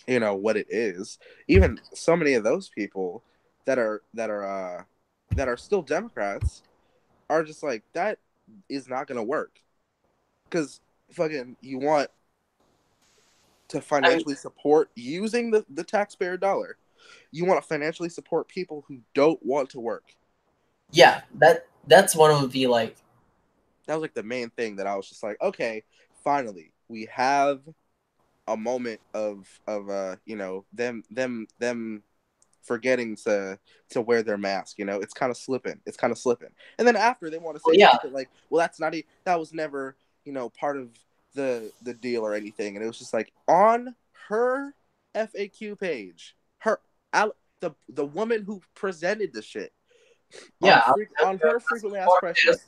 what it is, even so many of those people that are still Democrats are just like, that is not gonna work because fucking you want to I mean, financially support using the taxpayer dollar. You want to financially support people who don't want to work. yeah, that's one of the like That was like the main thing that I was just like, okay, finally we have a moment of them forgetting to wear their mask. It's kind of slipping. It's kind of slipping. And then after they want to well, say yeah, something like, well, that was never part of the deal or anything. And it was just like on her FAQ page, the woman who presented the shit yeah. on her frequently asked questions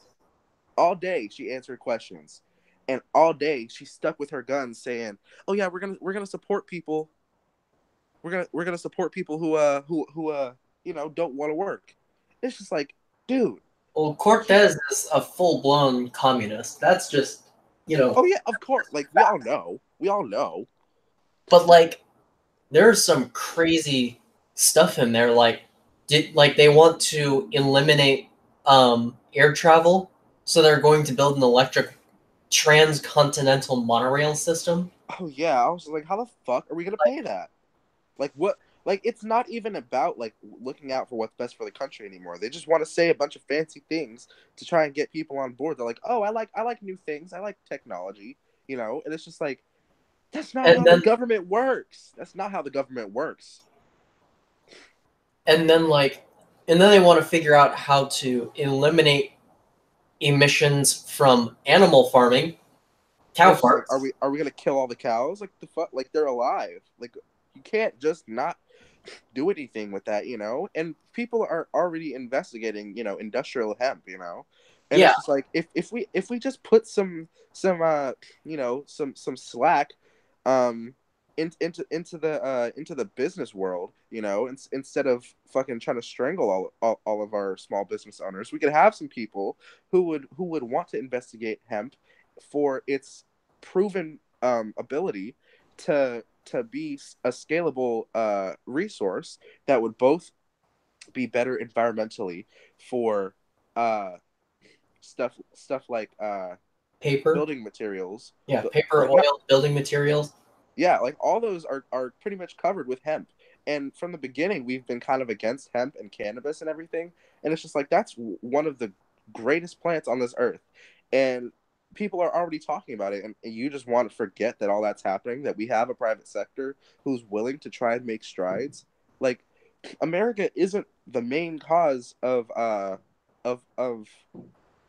all day. She answered questions, and all day she stuck with her guns, saying, "Oh yeah, we're gonna support people. We're gonna support people who don't want to work." It's just like, dude. Well, Cortez is a full blown communist. That's just you know, Oh yeah, of course. Like we all know. We all know. but like there's some crazy stuff in there. Like they want to eliminate air travel, so they're going to build an electric transcontinental monorail system. Oh yeah, I was like, how the fuck are we gonna pay that? Like what? Like it's not even about like looking out for what's best for the country anymore. They just want to say a bunch of fancy things to try and get people on board. They're like, oh, I like new things. I like technology. And it's just like that's not And how the then government works. That's not how the government works. and then like and then they want to figure out how to eliminate emissions from animal farming, And cow it's just like, are farts. we gonna kill all the cows? Like the fuck? Like they're alive. Like you can't just not do anything with that. And people are already investigating, industrial hemp. And Yeah, it's just like if we just put some slack um into the business world, instead of fucking trying to strangle all of our small business owners, we could have some people who would want to investigate hemp for its proven ability to be a scalable resource that would both be better environmentally for uh, stuff like paper. building materials, Yeah, but paper, like not oil, building materials. yeah, like all those are pretty much covered with hemp. And from the beginning, we've been kind of against hemp and cannabis and everything. And it's just like that's one of the greatest plants on this earth. And people are already talking about it. And you just want to forget that all that's happening, that we have a private sector who's willing to try and make strides. Like, America isn't the main cause of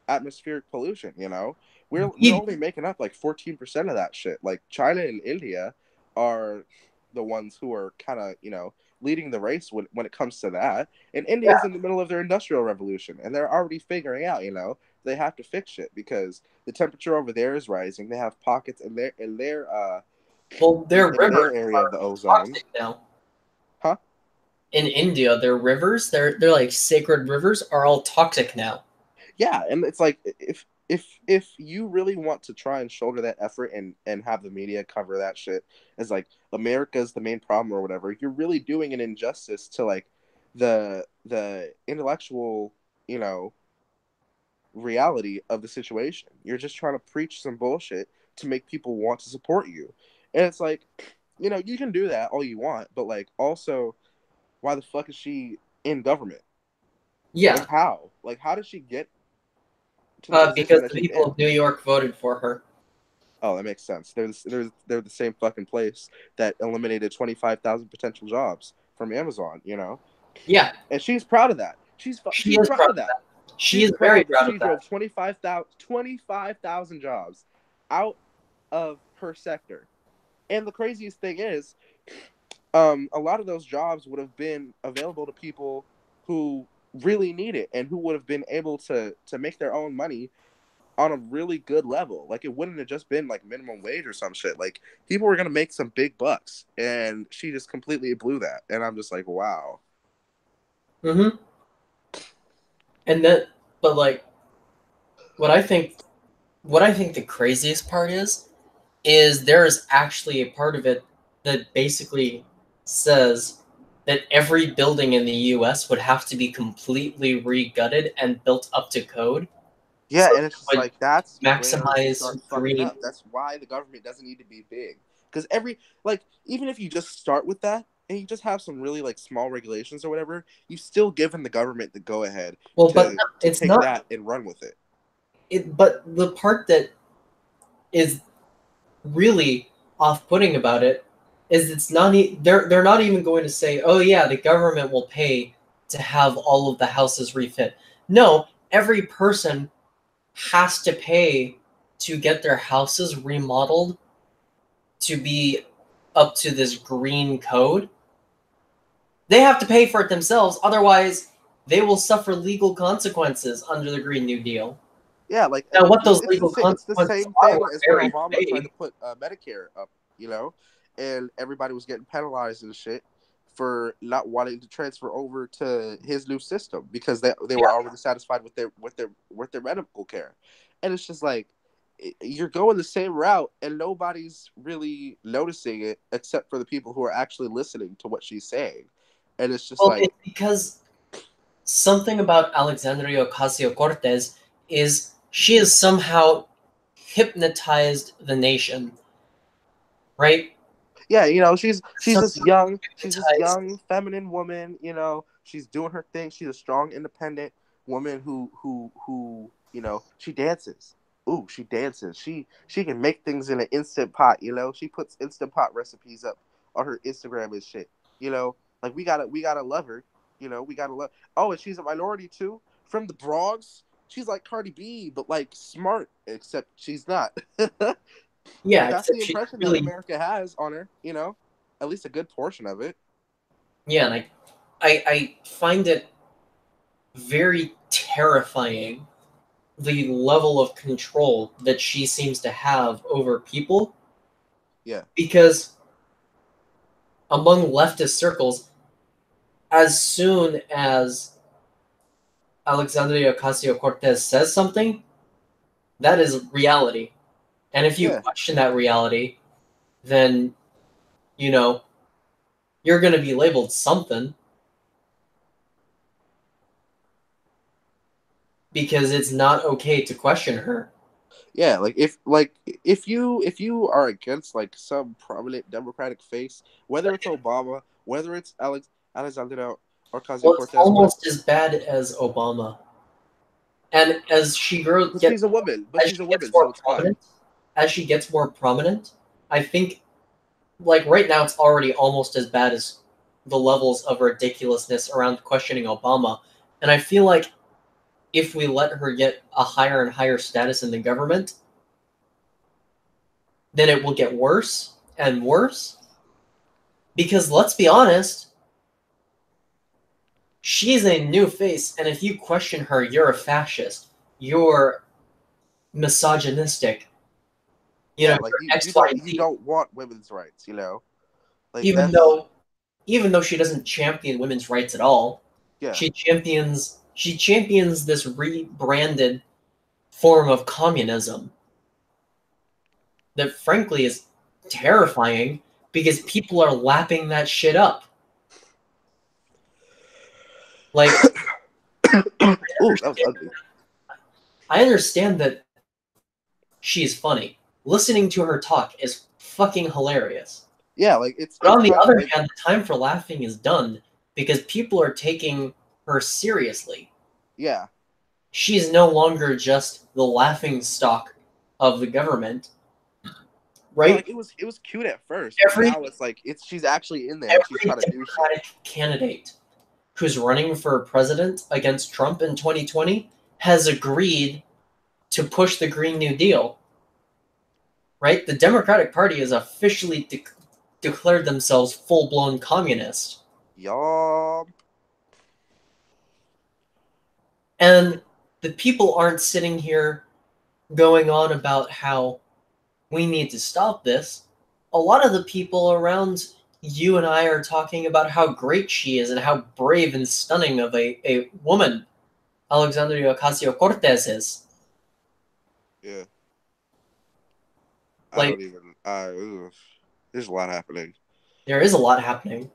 atmospheric pollution. You know, we're We- only making up like 14% of that shit. Like China and India are the ones who are kind of leading the race when it comes to that. And India's yeah. in the middle of their industrial revolution, and they're already figuring out they have to fix shit because the temperature over there is rising. They have pockets Well, their in rivers their area of are the ozone, toxic now. huh? In India, their rivers, they're like sacred rivers, are all toxic now. Yeah, and it's like if you really want to try and shoulder that effort and have the media cover that shit as like America's the main problem or whatever, you're really doing an injustice to like the intellectual, reality of the situation. You're just trying to preach some bullshit to make people want to support you. And it's like, you can do that all you want, but like also why the fuck is she in government? And Yeah, how? Like how did she get to the position because that the she's people in? of New York voted for her. Oh, that makes sense. They're the same fucking place that eliminated 25,000 potential jobs from Amazon. Yeah, And she's proud of that. she She's is proud proud of of that. that. She She's is very proud that proud she of that. drove 25,000 jobs out of her sector. And the craziest thing is, a lot of those jobs would have been available to people who really need it and who would have been able to make their own money on a really good level. Like it wouldn't have just been like minimum wage or some shit. Like people were gonna make some big bucks, and she just completely blew that. And I'm just like, wow. Mm-hmm. And then, but like, what I think, what I think the craziest part is there is actually a part of it that basically says that every building in the U.S. would have to be completely re-gutted and built up to code, Yeah, so and it's just that would like that's where we maximize start fucking green. up. That's why the government doesn't need to be big. Because even if you just start with that and you just have some really like small regulations or whatever, you still given the government the go ahead Well, but to it's take not that and run with it. it. But the part that is really off-putting about it is it's not they're not even going to say, oh yeah, the government will pay to have all of the houses refit. No, every person has to pay to get their houses remodeled to be up to this green code. They have to pay for it themselves, otherwise they will suffer legal consequences under the Green New Deal. Yeah, like Now, what those it's legal it's the consequences same are, thing we're as when very Obama tried to vague. put Medicare up, and everybody was getting penalized and shit for not wanting to transfer over to his new system because they were Yeah. already satisfied with their medical care, and it's just like you're going the same route and nobody's really noticing it except for the people who are actually listening to what she's saying, and it's just Well, like it's because something about Alexandria Ocasio Cortez is she has somehow hypnotized the nation, right? yeah, she's Somehow she's this hypnotized. young feminine woman, she's doing her thing. She's a strong, independent woman who she dances. Ooh, she dances. She can make things in an instant pot, She puts instant pot recipes up on her Instagram and shit. Like we gotta love her. We gotta love. Oh, and she's a minority too, from the Bronx. She's like Cardi B, but like smart, except she's not. But Yeah, that's the except she's impression that really, America has on her, at least a good portion of it. yeah, and I find it very terrifying the level of control that she seems to have over people Yeah, because among leftist circles, as soon as Alexandria Ocasio Cortez says something, that is reality. And if you yeah, question that reality, then, you know, you're going to be labeled something because it's not okay to question her. yeah. If you are against like some prominent Democratic face, whether it's Obama, whether it's Alexandria Ocasio Well, it's Cortez, what, almost as bad as Obama. And as she grows, but she's a woman, as she gets so more it's fine. prominent, as she gets more prominent, I think like right now it's already almost as bad as the levels of ridiculousness around questioning Obama. And I feel like if we let her get a higher and higher status in the government, then it will get worse and worse. Because let's be honest, she's a new face, and if you question her, you're a fascist. You're misogynistic. You know, Yeah, like you're X, Y, and you Z. don't want women's rights, you know? Like Even that's though, even though she doesn't champion women's rights at all, yeah. she champions this rebranded form of communism that, frankly, is terrifying because people are lapping that shit up. Like, Oh, that was ugly. I understand that she's funny. Listening to her talk is fucking hilarious. Yeah, like But it's on the kind of other like hand, the time for laughing is done because people are taking her seriously. yeah. She's no longer just the laughing stock of the government, Yeah, right? like it was cute at first, but Every now it's like it's she's actually in there and she's every trying to do shit. Democratic candidate who's running for president against Trump in 2020 has agreed to push the Green New Deal, right? The Democratic Party has officially declared themselves full-blown communist. Y'all. And the people aren't sitting here going on about how we need to stop this. A lot of the people around you and I are talking about how great she is and how brave and stunning of a woman Alexandria Ocasio-Cortez is. Yeah. I Like, don't even there's a lot happening. there is a lot happening.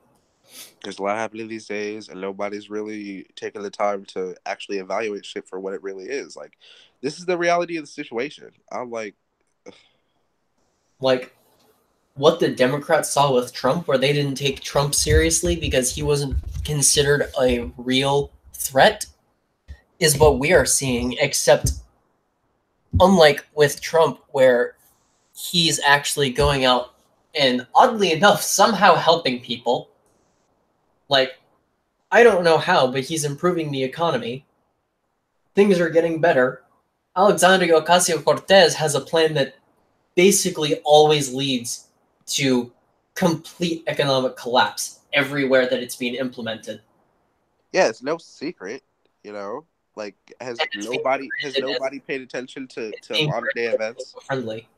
There's a lot happening these days, and nobody's really taking the time to actually evaluate shit for what it really is. Like, this is the reality of the situation. I'm like, Like, what the Democrats saw with Trump, where they didn't take Trump seriously because he wasn't considered a real threat, is what we are seeing, except unlike with Trump, where he's actually going out and, oddly enough, somehow helping people. Like, I don't know how, but he's improving the economy. Things are getting better. Alexandria Ocasio Cortez has a plan that basically always leads to complete economic collapse everywhere that it's being implemented. yeah, it's no secret, you know. Like, has And it's being branded as nobody paid attention it's to being modern day branded as events? eco-friendly.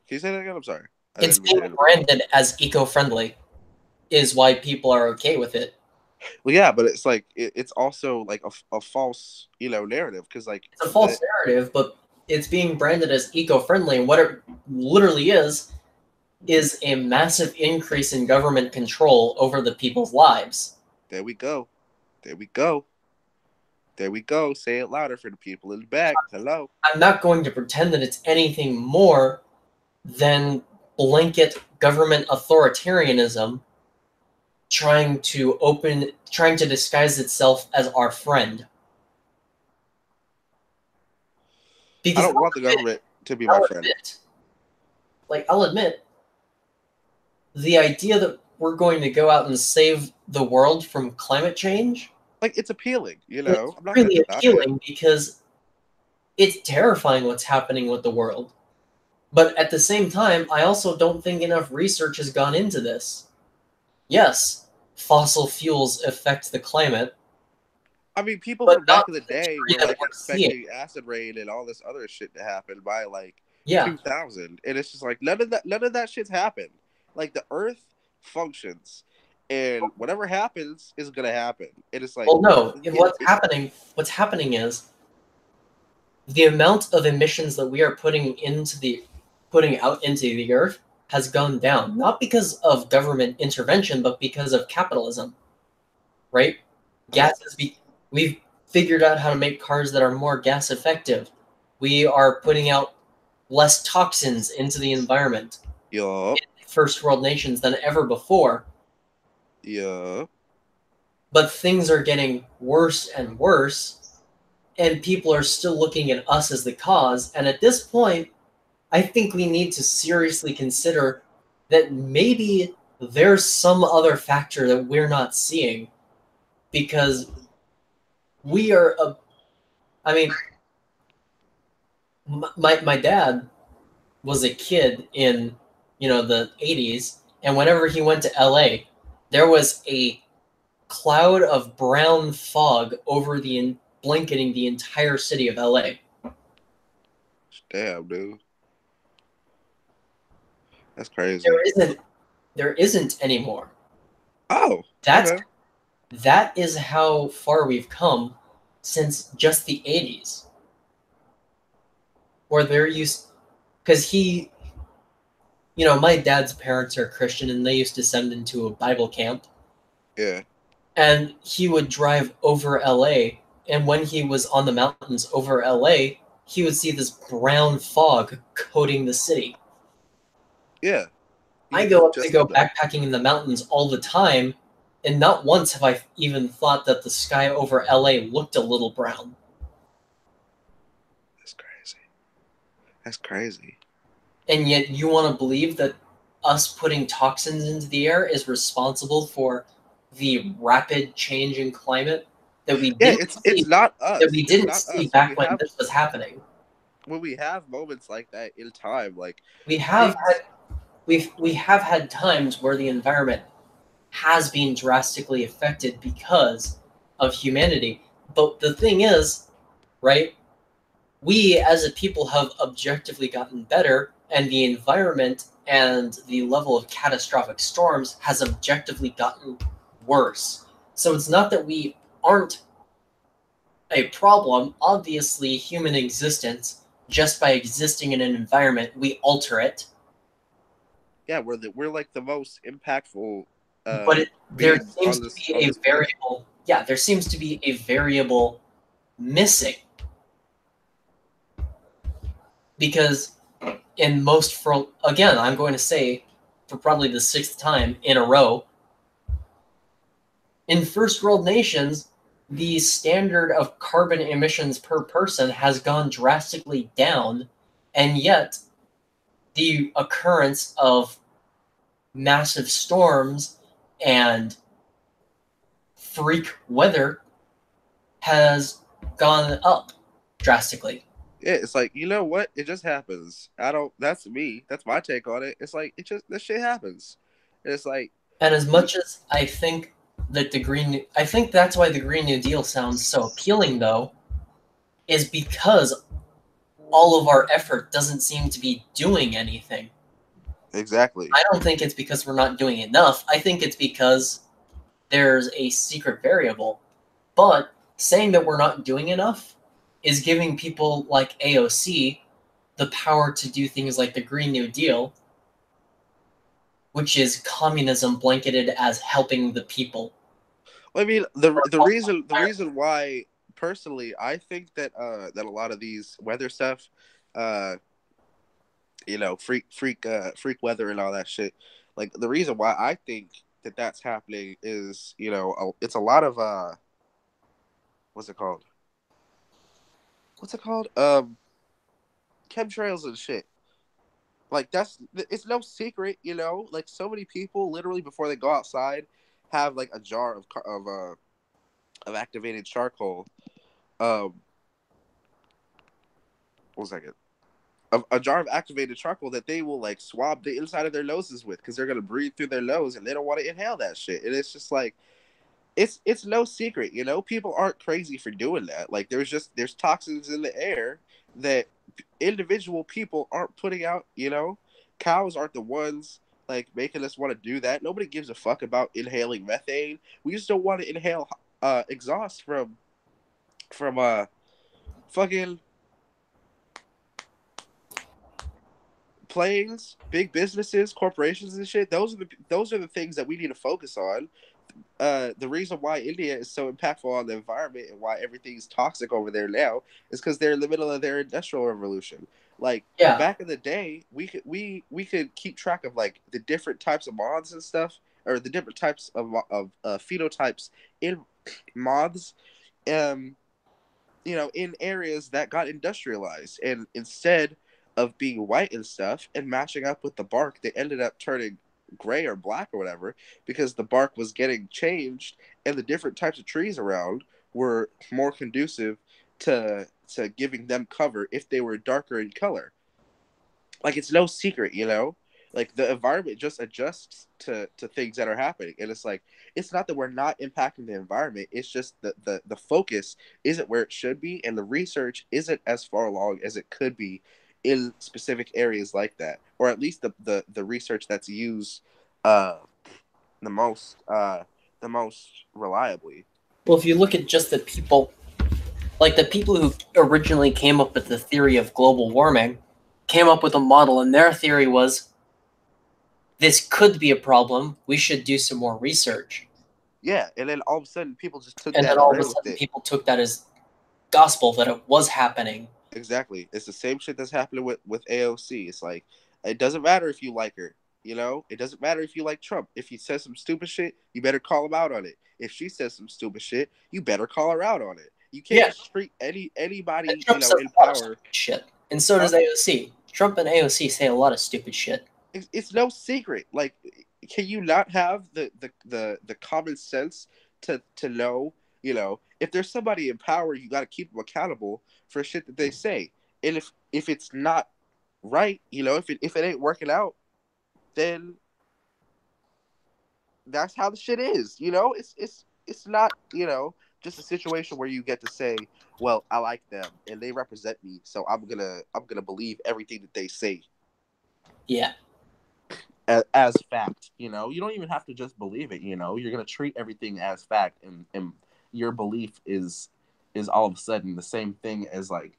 Can you say that again? I'm sorry, I It's didn't mean to being interrupt. branded as eco-friendly is why people are okay with it. Well, yeah, but it's like it's also like a false, narrative because like It's a false the narrative, but it's being branded as eco-friendly, and what it literally is a massive increase in government control over the people's lives. there we go, there we go, there we go. Say it louder for the people in the back. Hello. I'm not going to pretend that it's anything more than blanket government authoritarianism trying to disguise itself as our friend. I Because don't want the government to be my I'll friend. admit, I'll admit, the idea that we're going to go out and save the world from climate change Like it's appealing, is I'm not gonna really deny it. appealing because it's terrifying what's happening with the world. But at the same time, I also don't think enough research has gone into this. Yes, fossil fuels affect the climate, I mean, people but from not back in the to the day degree were that like we're seeing. expecting acid rain and all this other shit to happen by like Yeah. 2000, and it's just like none of that shit's happened. Like the Earth functions, and whatever happens is gonna happen. And it's like Well, no. it, it What's happening is the amount of emissions that we are putting out into the earth has gone down, not because of government intervention, but because of capitalism. Right? uh, We've figured out how to make cars that are more gas effective. We are putting out less toxins into the environment yup, in first world nations than ever before. yup. But things are getting worse and worse, and people are still looking at us as the cause. And at this point, I think we need to seriously consider that maybe there's some other factor that we're not seeing because we are a. I mean, my dad was a kid in the 80s, and whenever he went to LA, there was a cloud of brown fog over the blanketing the entire city of LA. Damn, dude, that's crazy. There isn't there isn't anymore. Oh, That's okay. that is how far we've come since just the 80s, where there used because my dad's parents are Christian and they used to send him to a Bible camp, Yeah, and he would drive over LA, and when he was on the mountains over LA, he would see this brown fog coating the city. yeah. I He go up to just go said that. backpacking in the mountains all the time, and not once have I even thought that the sky over LA looked a little brown. That's crazy. That's crazy. And yet you want to believe that us putting toxins into the air is responsible for the rapid change in climate that we Yeah, didn't it's see not that us. we It's didn't not see us. back when this was happening. When we have moments like that in time, like We have things. we have had times where the environment has been drastically affected because of humanity. But the thing is, right? We as a people have objectively gotten better, and the environment and the level of catastrophic storms has objectively gotten worse. So it's not that we aren't a problem. Obviously, human existence, just by existing in an environment, we alter it. Yeah, we're like the most impactful But there beings seems to be on a this planet. variable. Yeah, there seems to be a variable missing because in most for again, I'm going to say for probably the sixth time in a row, in first world nations, the standard of carbon emissions per person has gone drastically down, and yet the occurrence of massive storms and freak weather has gone up drastically. Yeah, it's like, you know what? It just happens. I don't. That's me. That's my take on it. It's like it just this shit happens. And it's like And as we. much as I think that I think that's why the Green New Deal sounds so appealing, though, is because all of our effort doesn't seem to be doing anything. Exactly. I don't think it's because we're not doing enough. I think it's because there's a secret variable. But saying that we're not doing enough is giving people like AOC the power to do things like the Green New Deal, which is communism blanketed as helping the people. Well, I mean, the reason why personally I think that that a lot of these weather stuff, uh, freak weather and all that shit. Like the reason why I think that that's happening is it's a lot of what's it called? What's it called? Chemtrails and shit. Like it's no secret, Like so many people literally before they go outside have like a jar of activated charcoal. Um, one second. A jar of activated charcoal that they will like swab the inside of their noses with because they're gonna breathe through their nose and they don't want to inhale that shit. And it's just like it's no secret, People aren't crazy for doing that. Like there's toxins in the air that individual people aren't putting out. Cows aren't the ones like making us want to do that. Nobody gives a fuck about inhaling methane. We just don't want to inhale exhaust from fucking planes, big businesses, corporations and shit. Those are the things that we need to focus on. The reason why India is so impactful on the environment and why everything's toxic over there now is because they're in the middle of their industrial revolution. Like Yeah, back in the day, we could keep track of like the different types of moths and stuff, or the different types of phenotypes in moths, um, in areas that got industrialized, and instead of being white and stuff and matching up with the bark, they ended up turning gray or black or whatever, because the bark was getting changed and the different types of trees around were more conducive to giving them cover if they were darker in color. Like, it's no secret, you know? Like, the environment just adjusts to things that are happening. And it's like, it's not that we're not impacting the environment. It's just the focus isn't where it should be, and the research isn't as far along as it could be in specific areas like that. Or at least the research that's used uh the most reliably. Well, if you look at just the people, like the people who originally came up with the theory of global warming, came up with a model, and their theory was this could be a problem. We should do some more research. Yeah, and then all of a sudden people just took And that then and all of a ran with sudden, it. people took that as gospel that it was happening. Exactly. It's the same shit that's happening with AOC. It's like, it doesn't matter if you like her, you know? It doesn't matter if you like Trump. If he says some stupid shit, you better call him out on it. If she says some stupid shit, you better call her out on it. You can't Yeah, just treat and anybody, Trump says in a lot of power. stupid shit, and so Huh? does AOC. Trump and AOC say a lot of stupid shit. It's no secret. Like, can you not have the common sense to know, if there's somebody in power, you got to keep them accountable for shit that they say. And if it's not right, if it ain't working out, then that's how the shit is. It's not, just a situation where you get to say, well, I like them and they represent me, so I'm gonna believe everything that they say Yeah, as fact. You don't even have to just believe it. You're gonna treat everything as fact, and your belief is all of a sudden the same thing as like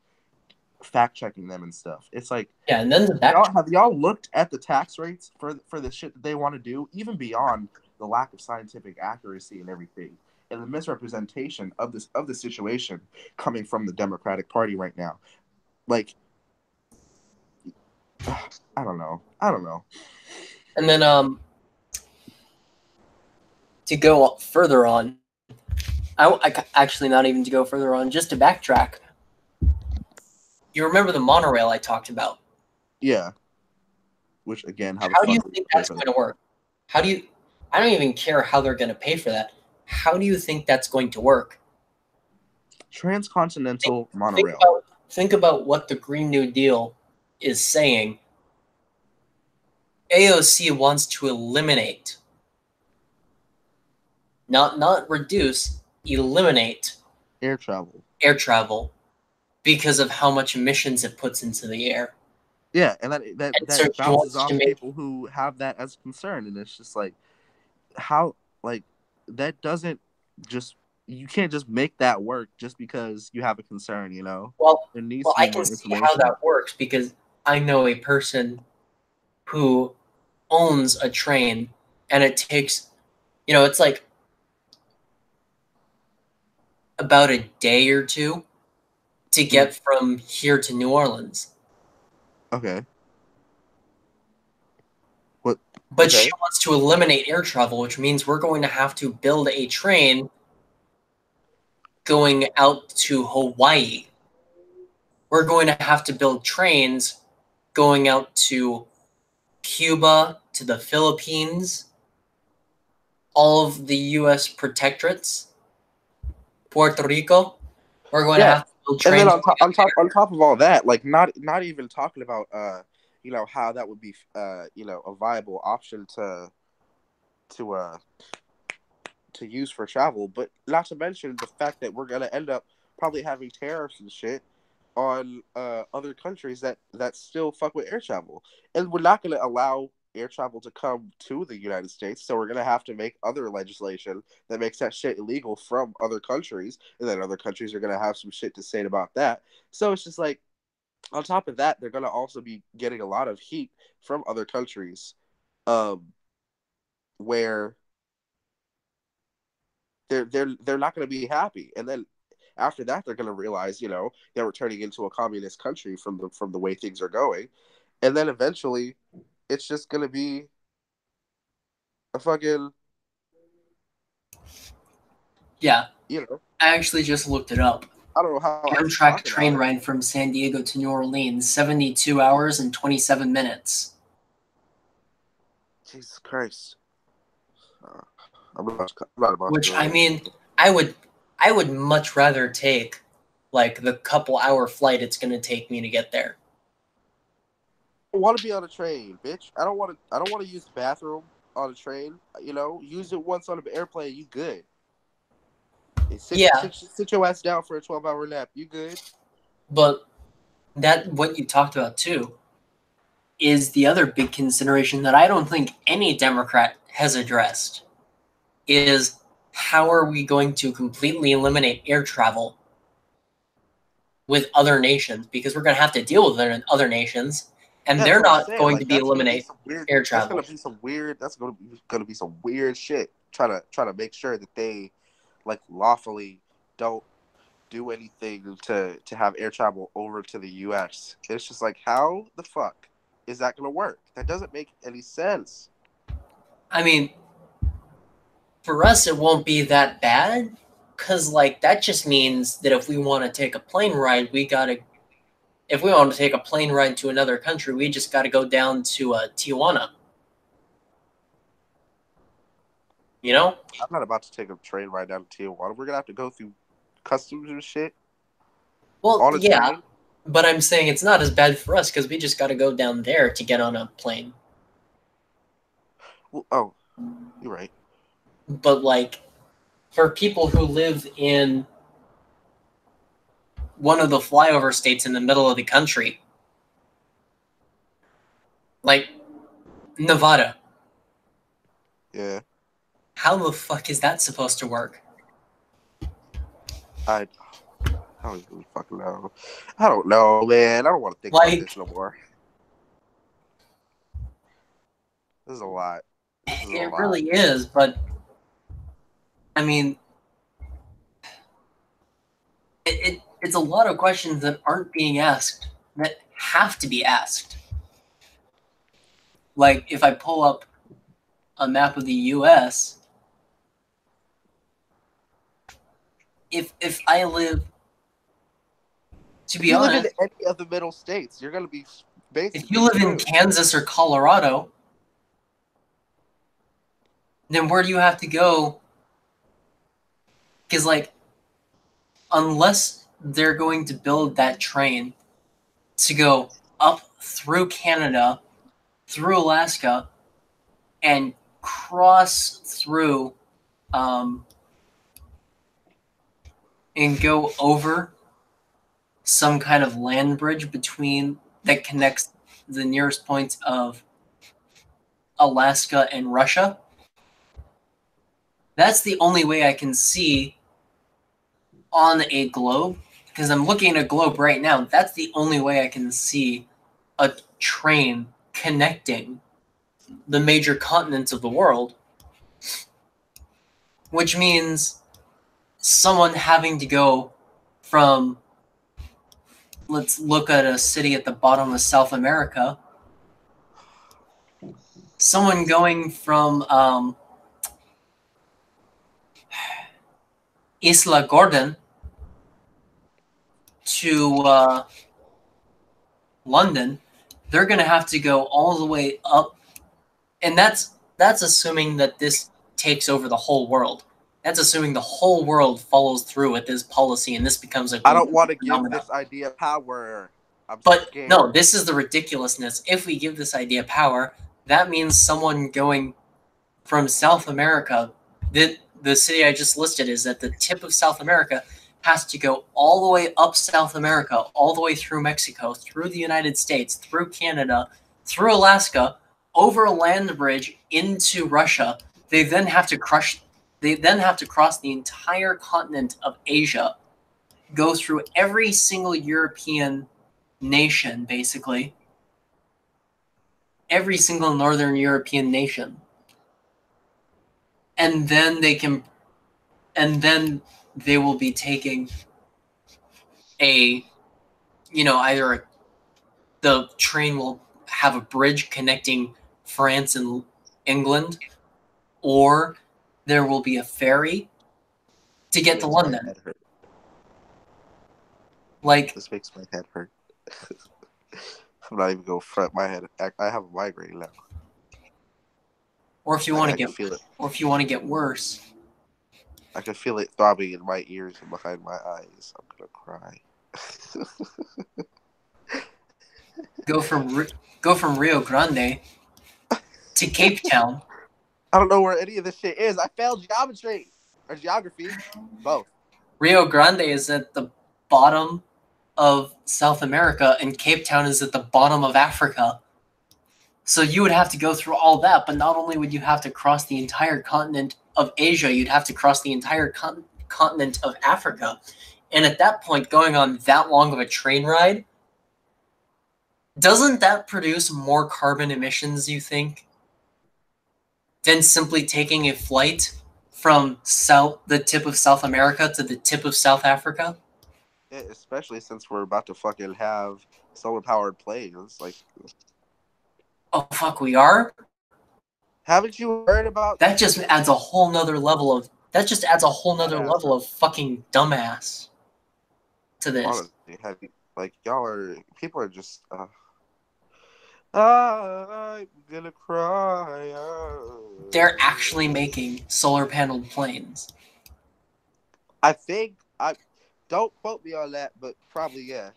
fact checking them and stuff. It's like, yeah, and then the back. have y'all looked at the tax rates for the shit that they want to do, even beyond the lack of scientific accuracy and everything, and the misrepresentation of the situation coming from the Democratic Party right now? Like, I don't know. And then to go further on, actually not even to go further on, just to backtrack. You remember the monorail I talked about? Yeah. Which, again, how the How do you fuck think that's going to work? How do you? I don't even care how they're going to pay for that. How do you think that's going to work? Transcontinental Think, monorail. think about what the Green New Deal is saying. AOC wants to eliminate, not reduce, eliminate Air travel. air travel because of how much emissions it puts into the air. Yeah, and that And so she bounces wants to off make, people who have that as a concern, and it's just like, how, like, that doesn't just, you can't just make that work just because you have a concern. There needs well, to I be can more see how information. that works because I know a person who owns a train, and it takes, it's like about a day or two to get from here to New Orleans. Okay. What? But she Okay. wants to eliminate air travel, which means we're going to have to build a train going out to Hawaii. We're going to have to build trains going out to Cuba, to the Philippines, all of the U.S. protectorates, Puerto Rico. We're going to Yeah, have to build and then trains going out there. on top of all that, like, not even talking about how that would be a viable option to uh to use for travel, but not to mention the fact that we're gonna end up probably having tariffs and shit on other countries that still fuck with air travel, and we're not gonna allow air travel to come to the United States, so we're gonna have to make other legislation that makes that shit illegal from other countries, and then other countries are gonna have some shit to say about that. So it's just like, on top of that, they're gonna also be getting a lot of heat from other countries, um, where they're not going to be happy, and then after that they're going to realize that we're turning into a communist country from the way things are going, and then eventually it's just going to be a fucking, Yeah, you know I actually just looked it up. I don't know how else to Amtrak talk train about it. ride from San Diego to New Orleans, 72 hours and 27 minutes. Jesus Christ. I'm not about to Which go I there. mean, I would I would much rather take like the couple hour flight it's going to take me to get there. I want to be on a train, bitch. I don't want to. I don't want to use the bathroom on a train. You know, use it once on an airplane. You good? Hey, Yeah, sit your ass down for a 12-hour nap. You good? but that what you talked about too is the other big consideration that I don't think any Democrat has addressed is how are we going to completely eliminate air travel with other nations because we're going to have to deal with other nations and Yeah, that's they're what I'm not saying. going to Like be that's gonna be eliminate some weird. air That's gonna travel. be some weird. That's gonna be some weird shit. Try to make sure that they like lawfully don't do anything to have air travel over to the U.S. It's just like how the fuck is that gonna work? That doesn't make any sense. I mean, for us it won't be that bad cuz like that just means that if we want to take a plane ride, we got to if we want to take a plane ride to another country, we just got to go down to Tijuana, you know? I'm not about to take a train ride down to Tijuana. We're gonna have to go through customs and shit Well, on a yeah, train. but I'm saying it's not as bad for us cuz we just got to go down there to get on a plane. Well, oh, you're right. But like for people who live in one of the flyover states in the middle of the country, like Nevada, Yeah, how the fuck is that supposed to work? I I don't even fucking know. I don't know, man. I don't want to think about this Like no more. This is a lot. This is a it lot. really is, but I mean, it's a lot of questions that aren't being asked that have to be asked. Like if I pull up a map of the US, if I live to If be you live in honest, any of the middle states, you're gonna be if you basically live in screwed. Kansas or Colorado, then where do you have to go? Because like unless they're going to build that train to go up through Canada, through Alaska, and cross through um, and go over some kind of land bridge between that connects the nearest points of Alaska and Russia. That's the only way I can see on a globe because I'm looking at a globe right now. That's the only way I can see a train connecting the major continents of the world, which means someone having to go from, let's look at a city at the bottom of South America, someone going from Isla Gordon to London, they're going to have to go all the way up, and that's assuming that this takes over the whole world. That's assuming the whole world follows through with this policy and this becomes a I don't global want to give phenomenon. this idea power. I'm But no, scared. this is the ridiculousness. If we give this idea power, that means someone going from South America, the city I just listed is at the tip of South America, has to go all the way up South America, all the way through Mexico, through the United States, through Canada, through Alaska, over a land bridge into Russia. They then have to cross the entire continent of Asia, go through every single European nation, basically, every single Northern European nation. And then they will be taking a, either the train will have a bridge connecting France and England, or there will be a ferry to This get to makes my London. head hurt. Like, This makes my head hurt. I'm not even gonna front my head. I have a migraine now. Or if you want to I can get, feel it. or if you want to get worse, I can feel it throbbing in my ears and behind my eyes. I'm gonna cry. go from go from Rio Grande to Cape Town. I don't know where any of this shit is. I failed geometry or geography, both. Rio Grande is at the bottom of South America, and Cape Town is at the bottom of Africa. So you would have to go through all that, but not only would you have to cross the entire continent of Asia, you'd have to cross the entire continent of Africa. And at that point, going on that long of a train ride, doesn't that produce more carbon emissions, you think, than simply taking a flight from the tip of South America to the tip of South Africa? Yeah, especially since we're about to fucking have solar powered planes. Like, Oh fuck, we are? haven't you heard about That just adds a whole nother level of badass? fucking dumbass to this. Honestly, have you, like y'all are people are just. I'm gonna cry. They're actually making solar paneled planes. I think I don't quote me on that, but probably yeah.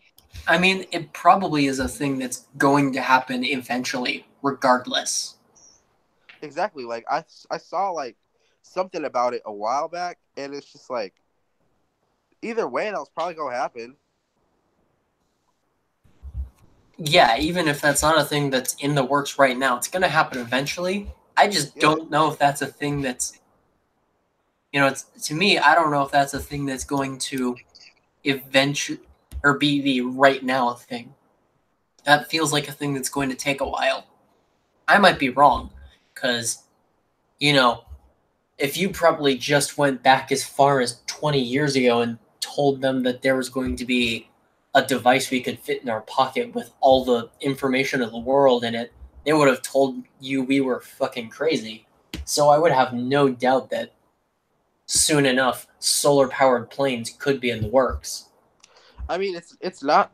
I mean, it probably is a thing that's going to happen eventually, regardless. Exactly. Like I saw like something about it a while back, and it's just like either way, that was probably gonna happen. Yeah, even if that's not a thing that's in the works right now, it's going to happen eventually. I just Yeah, don't know if that's a thing that's, it's to me, I don't know if that's a thing that's going to eventually or be the right now thing. That feels like a thing that's going to take a while. I might be wrong, because, you know, if you probably just went back as far as 20 years ago and told them that there was going to be a device we could fit in our pocket with all the information of the world in it, they would have told you we were fucking crazy. So I would have no doubt that soon enough, solar powered planes could be in the works. I mean it's not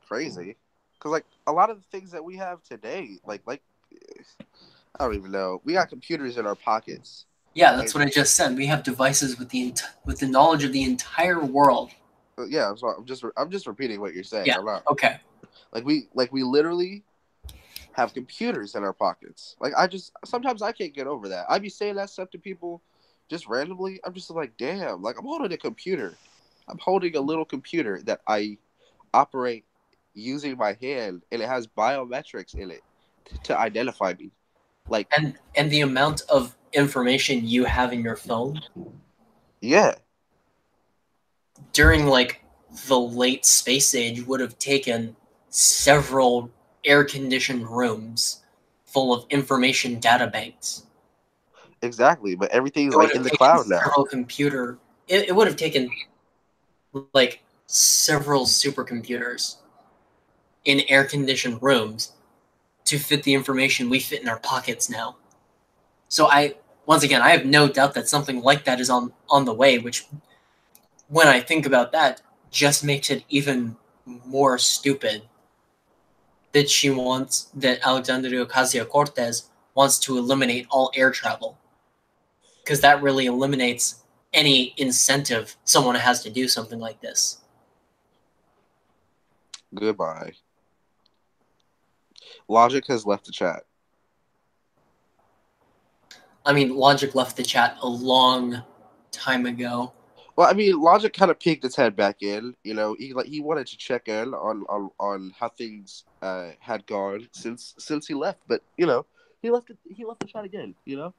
crazy because like a lot of the things that we have today, like I don't even know, we got computers in our pockets. Yeah, that's Like what I just said. We have devices with the knowledge of the entire world. yeah, so I'm just repeating what you're saying. Yeah. I'm not Okay. like we literally have computers in our pockets. Like I just sometimes I can't get over that. I be saying that stuff to people just randomly. I'm just like, damn, like I'm holding a computer. I'm holding a little computer that I operate using my hand, and it has biometrics in it to identify me. Like, And the amount of information you have in your phone yeah, during like the late space age would have taken several air conditioned rooms full of information data banks. exactly. But everything's It would like have in the taken cloud now. several computer it would have taken like several supercomputers in air conditioned rooms to fit the information we fit in our pockets now. So once again I have no doubt that something like that is on the way, which when I think about that just makes it even more stupid that Alexandria Ocasio-Cortez wants to eliminate all air travel, because that really eliminates any incentive someone has to do something like this. Goodbye. Logic has left the chat. I mean, Logic left the chat a long time ago. Well, I mean, Logic kind of peeked its head back in. You know, he wanted to check in on how things had gone since he left. But you know, he left the chat again. You know.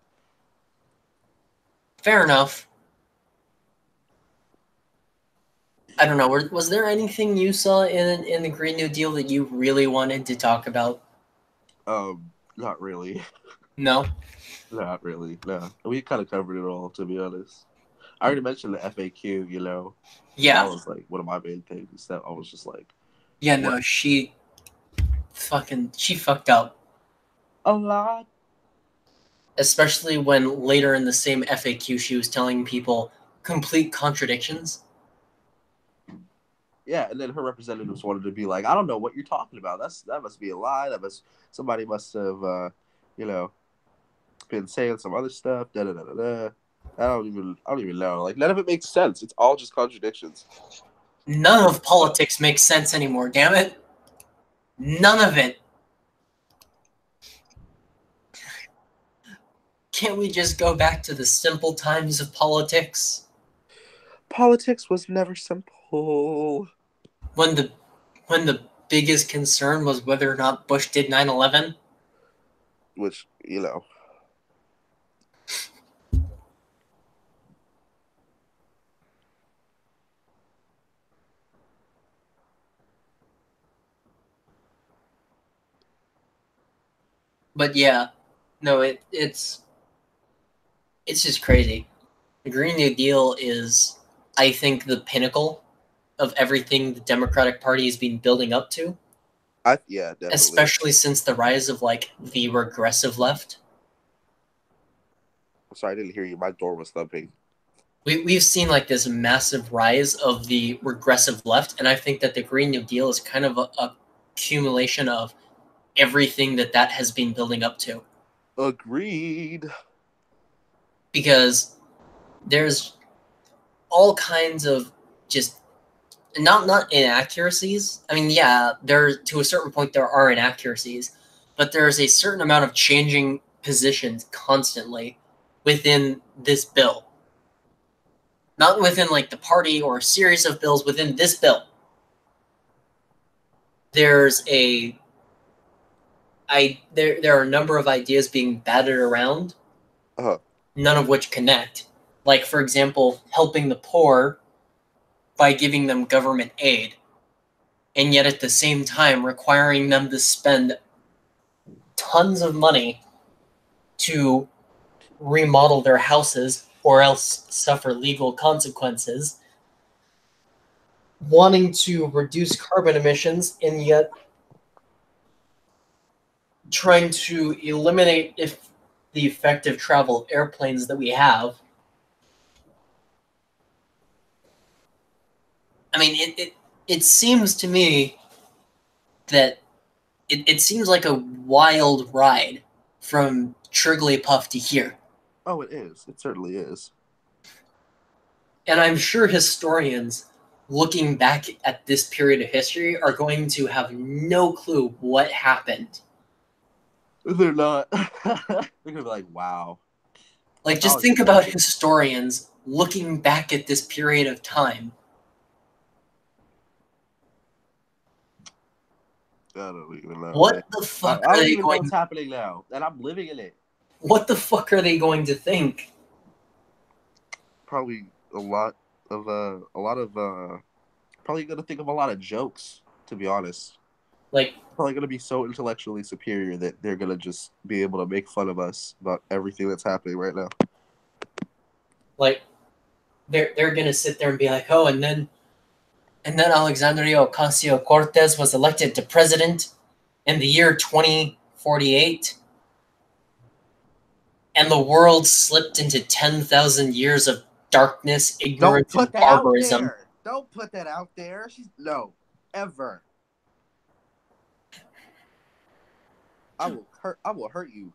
Fair enough. I don't know. Was there anything you saw in the Green New Deal that you really wanted to talk about? Not really. No. Not really. No, we kind of covered it all, to be honest. I already mentioned the FAQ. You know, that Yeah. was like one of my main things. That I was just like, Yeah. what No. She fucked up. a lot. Especially when later in the same FAQ she was telling people complete contradictions. Yeah, and then her representatives wanted to be like, I don't know what you're talking about. That must be a lie. Somebody must have you know been saying some other stuff. Da da da da da. I don't even know. Like none of it makes sense. It's all just contradictions. None of politics makes sense anymore, damn it. None of it. Can't we just go back to the simple times of politics? Politics was never simple. When the biggest concern was whether or not Bush did 9/11? Which, you know. But yeah, no, it's just crazy. The Green New Deal is, I think, the pinnacle of everything the Democratic Party has been building up to, Yeah, definitely. especially since the rise of like the regressive left. Sorry, I didn't hear you. My door was thumping. We've seen like this massive rise of the regressive left, and I think that the Green New Deal is kind of a accumulation of everything that has been building up to. Agreed. Because there's all kinds of just not inaccuracies. I mean, yeah, there to a certain point there are inaccuracies, but there's a certain amount of changing positions constantly within this bill. Not within like the party or a series of bills, within this bill. There's there are a number of ideas being batted around, Uh-huh. none of which connect. Like, for example, helping the poor by giving them government aid, and yet at the same time requiring them to spend tons of money to remodel their houses or else suffer legal consequences, wanting to reduce carbon emissions and yet trying to eliminate the effective travel of airplanes that we have. I mean, it seems to me that it seems like a wild ride from Trigglypuff to here. Oh, it is. It certainly is. And I'm sure historians looking back at this period of history are going to have no clue what happened. They're not. They're gonna be like, wow. Like, I just was think about imagine. historians looking back at this period of time. I don't even know, man. What the I fuck are don't they even know going? what's happening now, and I'm living in it. What the fuck are they going to think? Probably a lot of probably gonna think of a lot of jokes, to be honest. Like, Probably gonna be so intellectually superior that they're gonna just be able to make fun of us about everything that's happening right now. like they're gonna sit there and be like, oh, and then Alexandria Ocasio Cortez was elected to president in the year 2048, and the world slipped into 10,000 years of darkness, Don't ignorance, put and that out barbarism. there. Don't put that out there. She's no, ever. I will hurt you.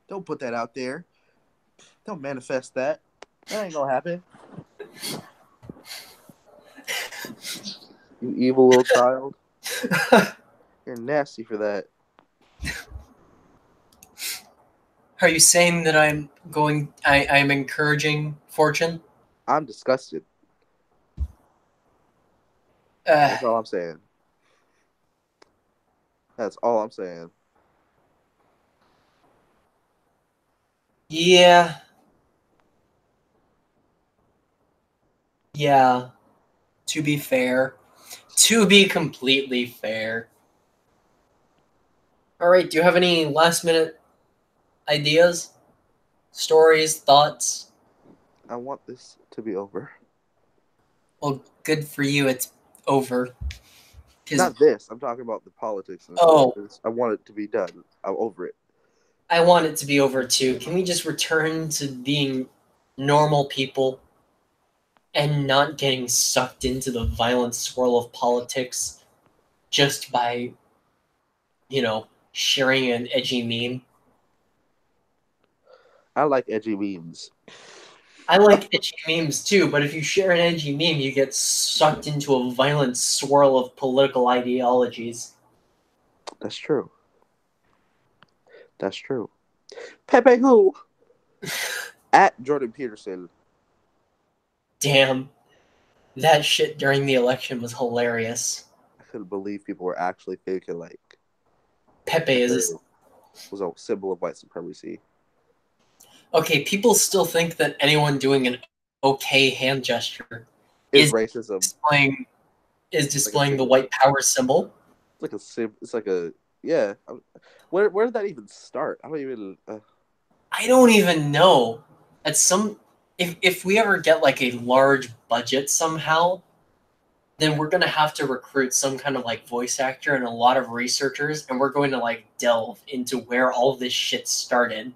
Don't put that out there. Don't manifest that. That ain't gonna happen. You evil little child. You're nasty for that. Are you saying that I'm encouraging fortune? I'm disgusted. Uh, That's all I'm saying. That's all I'm saying. yeah. Yeah. To be fair. To be completely fair. All right, do you have any last minute ideas, stories, thoughts? I want this to be over. Well, good for you. It's over. Because, Not this. I'm talking about the politics and stuff. oh, I want it to be done. I'm over it. I want it to be over too. Can we just return to being normal people and not getting sucked into the violent swirl of politics just by, sharing an edgy meme? I like edgy memes. I like edgy memes too, but if you share an edgy meme, you get sucked into a violent swirl of political ideologies. That's true. That's true. Pepe who? At Jordan Peterson. Damn, that shit during the election was hilarious. I couldn't believe people were actually thinking like Pepe Pepe is was a symbol of white supremacy. okay. People still think that anyone doing an okay hand gesture Is is racism. displaying It's like a the symbol. white power symbol. It's like a yeah. Where did that even start? I don't even. I don't even know. At some, if we ever get like a large budget somehow, then we're gonna have to recruit some kind of like voice actor and a lot of researchers, and we're going to like delve into where all this shit started.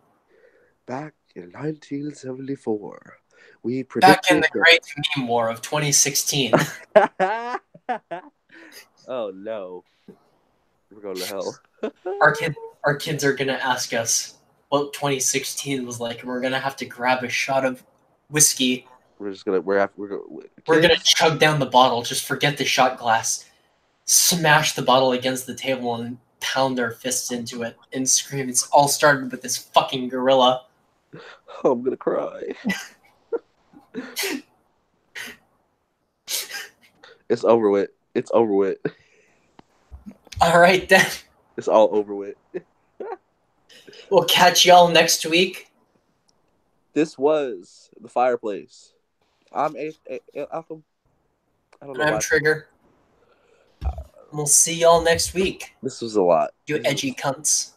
Back in 1974, we Back in predicted the Great Meme War of 2016, that. Oh no, we're going to hell. our kids are gonna ask us what 2016 was like, and we're gonna have to grab a shot of whiskey. We're We're gonna kids. chug down the bottle, just forget the shot glass, smash the bottle against the table, and pound our fists into it and scream. It's all started with this fucking gorilla. Oh, I'm gonna cry. It's over with. It's over with. All right, then. It's all over with. We'll catch y'all next week. This was the Fireplace. I'm Alchem. I don't know I'm why. Trigger. We'll see y'all next week. This was a lot. You edgy cunts.